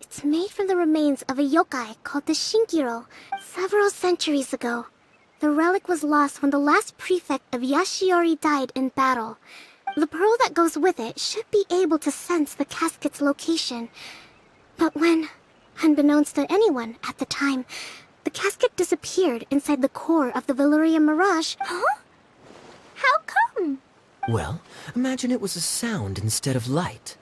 It's made from the remains of a yokai called the Shinkiro. Several centuries ago, the relic was lost when the last prefect of Yashiori died in battle. The pearl that goes with it should be able to sense the casket's location. But when, unbeknownst to anyone at the time, the casket disappeared inside the core of the Valerian Mirage. Huh? How come? Well, imagine it was a sound instead of light.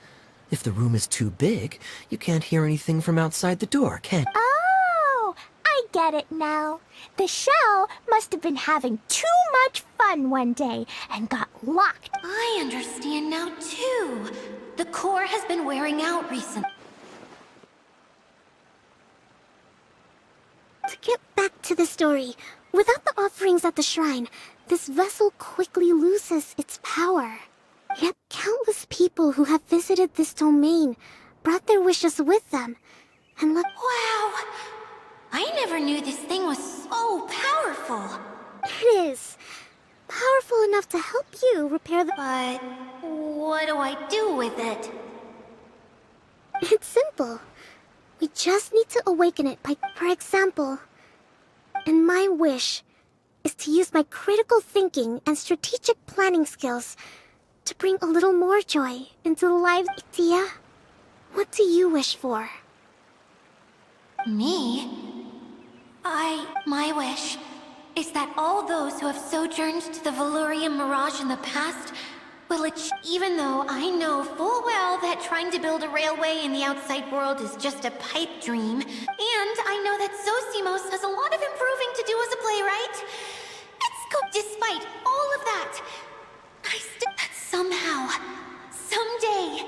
If the room is too big, you can't hear anything from outside the door, can you? Oh, I get it now. The shell must have been having too much fun one day and got locked. I understand now, too. The core has been wearing out recently. To get back to the story, without the offerings at the shrine, this vessel quickly loses its power. Yet countless people who have visited this domain brought their wishes with them, and look— Wow! I never knew this thing was so powerful. It is. Powerful enough to help you repair the— But what do I do with it? It's simple. We just need to awaken it by, for example, and my wish is to use my critical thinking and strategic planning skills to bring a little more joy into the lives of Tia. What do you wish for? Me? My wish is that all those who have sojourned to the Valerian Mirage in the past Well, even though I know full well that trying to build a railway in the outside world is just a pipe dream, and I know that Zosimos has a lot of improving to do as a playwright, despite all of that, somehow, someday...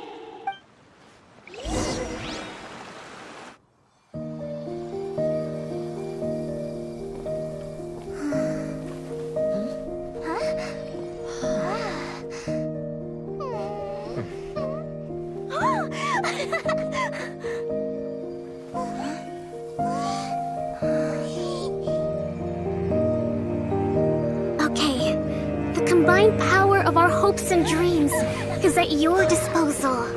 The combined power of our hopes and dreams is at your disposal.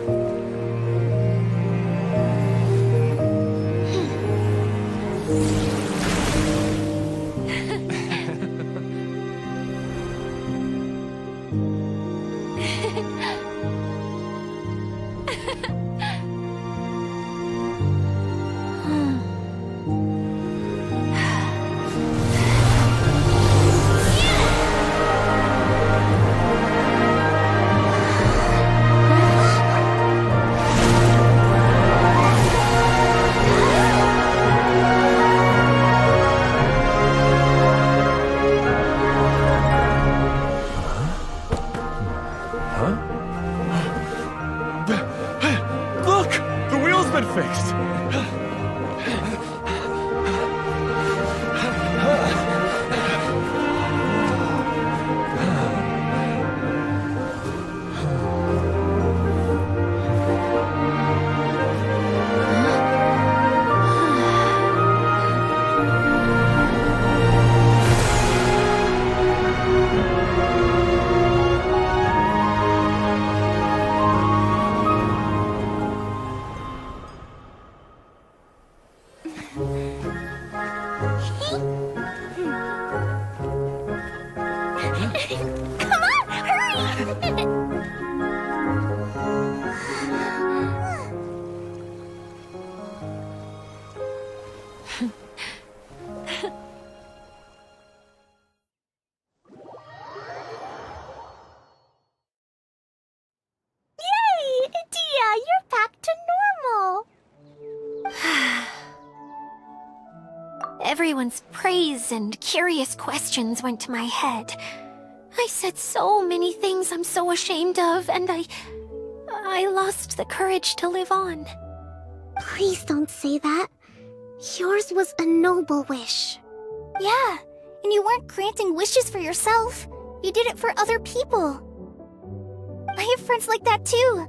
Look! The wheel's been fixed! Come on, hurry! Yay! Dia, you're back to normal! Everyone's praise and curious questions went to my head. I said so many things I'm so ashamed of, and I lost the courage to live on. Please don't say that. Yours was a noble wish. Yeah, and you weren't granting wishes for yourself. You did it for other people. I have friends like that too.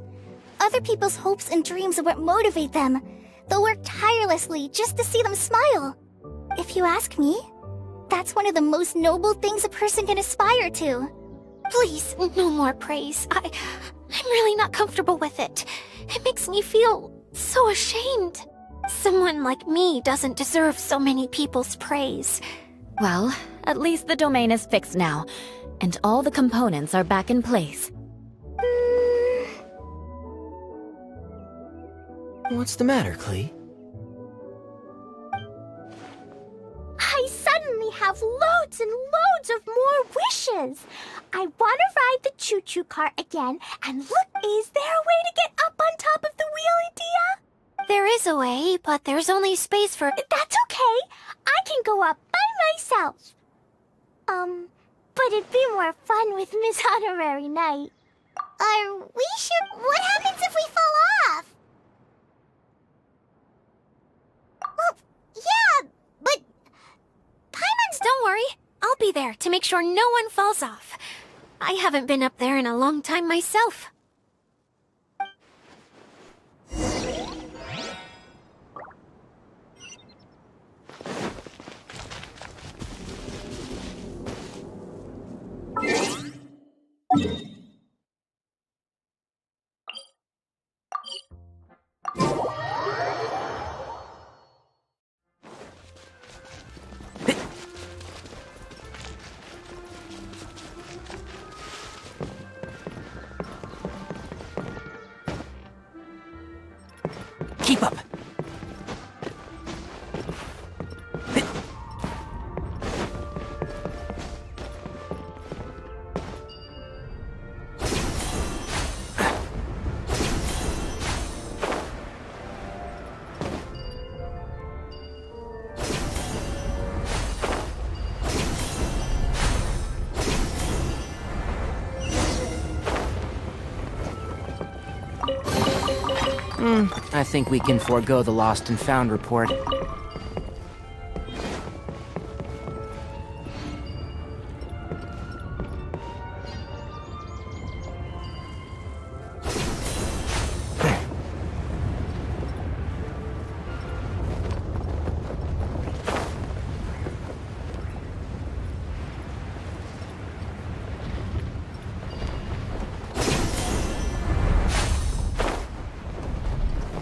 Other people's hopes and dreams are what motivate them. They'll work tirelessly just to see them smile. If you ask me, that's one of the most noble things a person can aspire to. Please, no more praise. I'm really not comfortable with it. It makes me feel so ashamed. Someone like me doesn't deserve so many people's praise. Well, at least the domain is fixed now, and all the components are back in place. What's the matter, Klee? I suddenly have loads and loads of more wishes. I want to ride the choo-choo cart again, and look, is there a way to get up on top of the wheel, Dia? There is a way, but there's only space for... That's okay. I can go up by myself. But it'd be more fun with Miss Honorary Knight. What happens if we fall off? Well, yeah, but... Don't worry. I'll be there to make sure no one falls off. I haven't been up there in a long time myself. I think we can forego the lost and found report.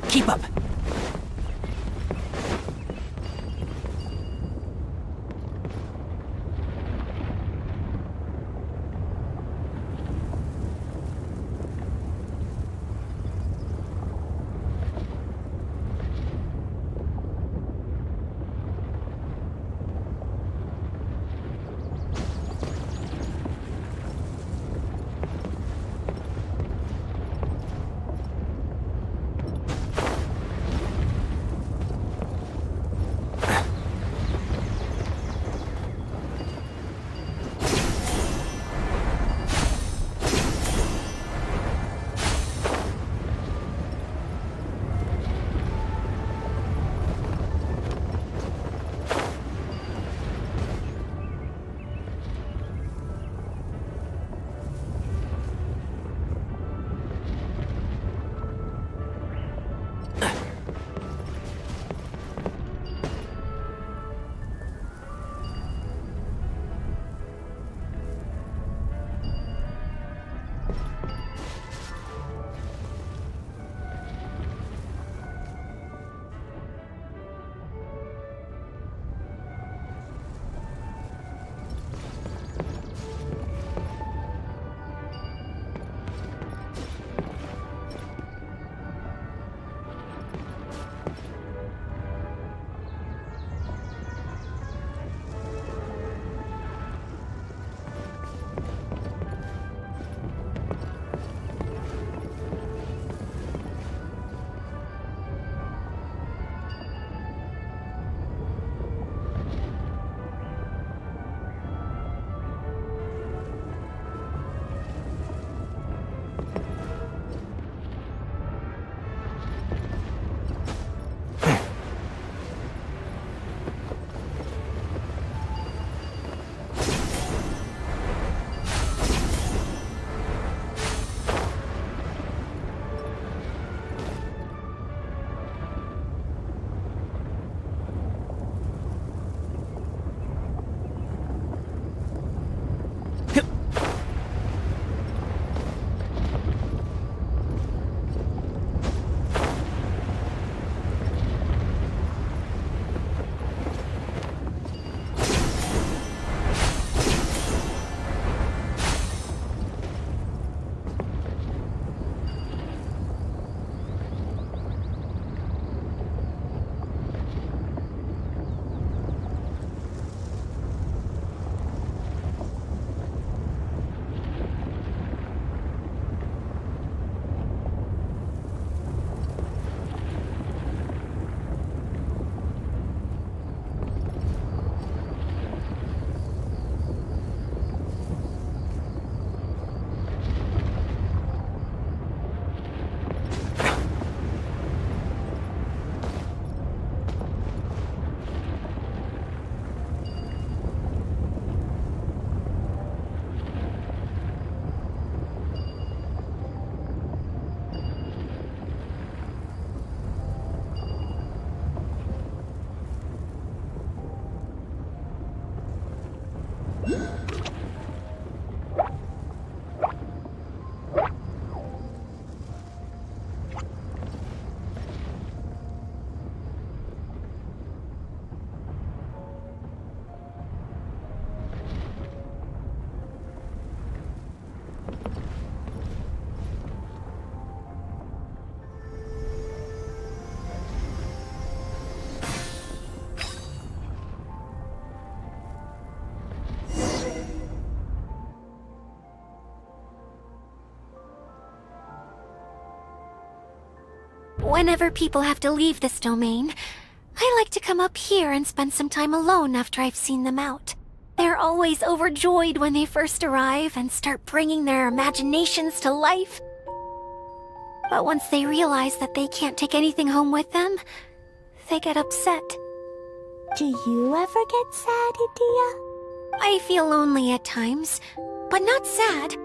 Keep up! Whenever people have to leave this domain, I like to come up here and spend some time alone after I've seen them out. They're always overjoyed when they first arrive and start bringing their imaginations to life. But once they realize that they can't take anything home with them, they get upset. Do you ever get sad, Idia? I feel lonely at times, but not sad.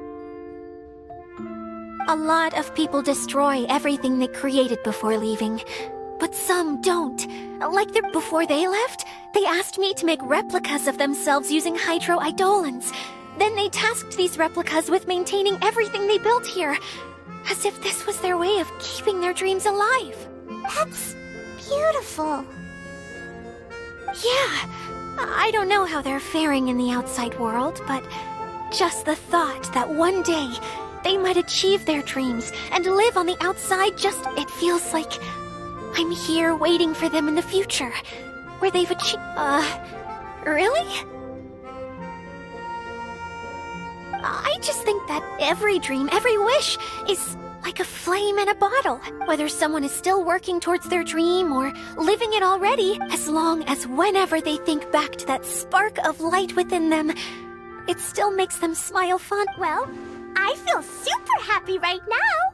A lot of people destroy everything they created before leaving, but some don't. Like before they left, they asked me to make replicas of themselves using hydro-eidolons. Then they tasked these replicas with maintaining everything they built here, as if this was their way of keeping their dreams alive. That's beautiful. Yeah, I don't know how they're faring in the outside world, but just the thought that one day they might achieve their dreams and live on the outside it feels like I'm here waiting for them in the future, where they've achieved... really? I just think that every dream, every wish, is like a flame in a bottle. Whether someone is still working towards their dream or living it already, as long as whenever they think back to that spark of light within them, it still makes them smile fond. Well, I feel super happy right now.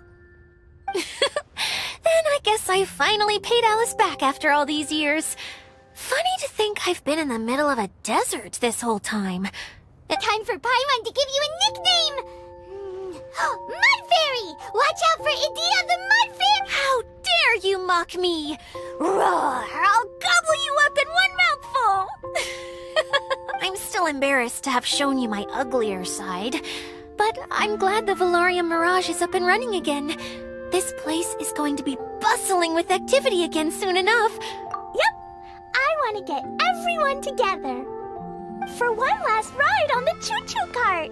Then I guess I finally paid Alice back after all these years. Funny to think I've been in the middle of a desert this whole time. Time for Paimon to give you a nickname! Mud Fairy! Watch out for Idia the Mud Fairy! How dare you mock me! Roar! I'll gobble you up in one mouthful! I'm still embarrassed to have shown you my uglier side, but I'm glad the Valorium Mirage is up and running again. This place is going to be bustling with activity again soon enough. Yep, I want to get everyone together for one last ride on the choo-choo cart.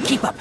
Keep up.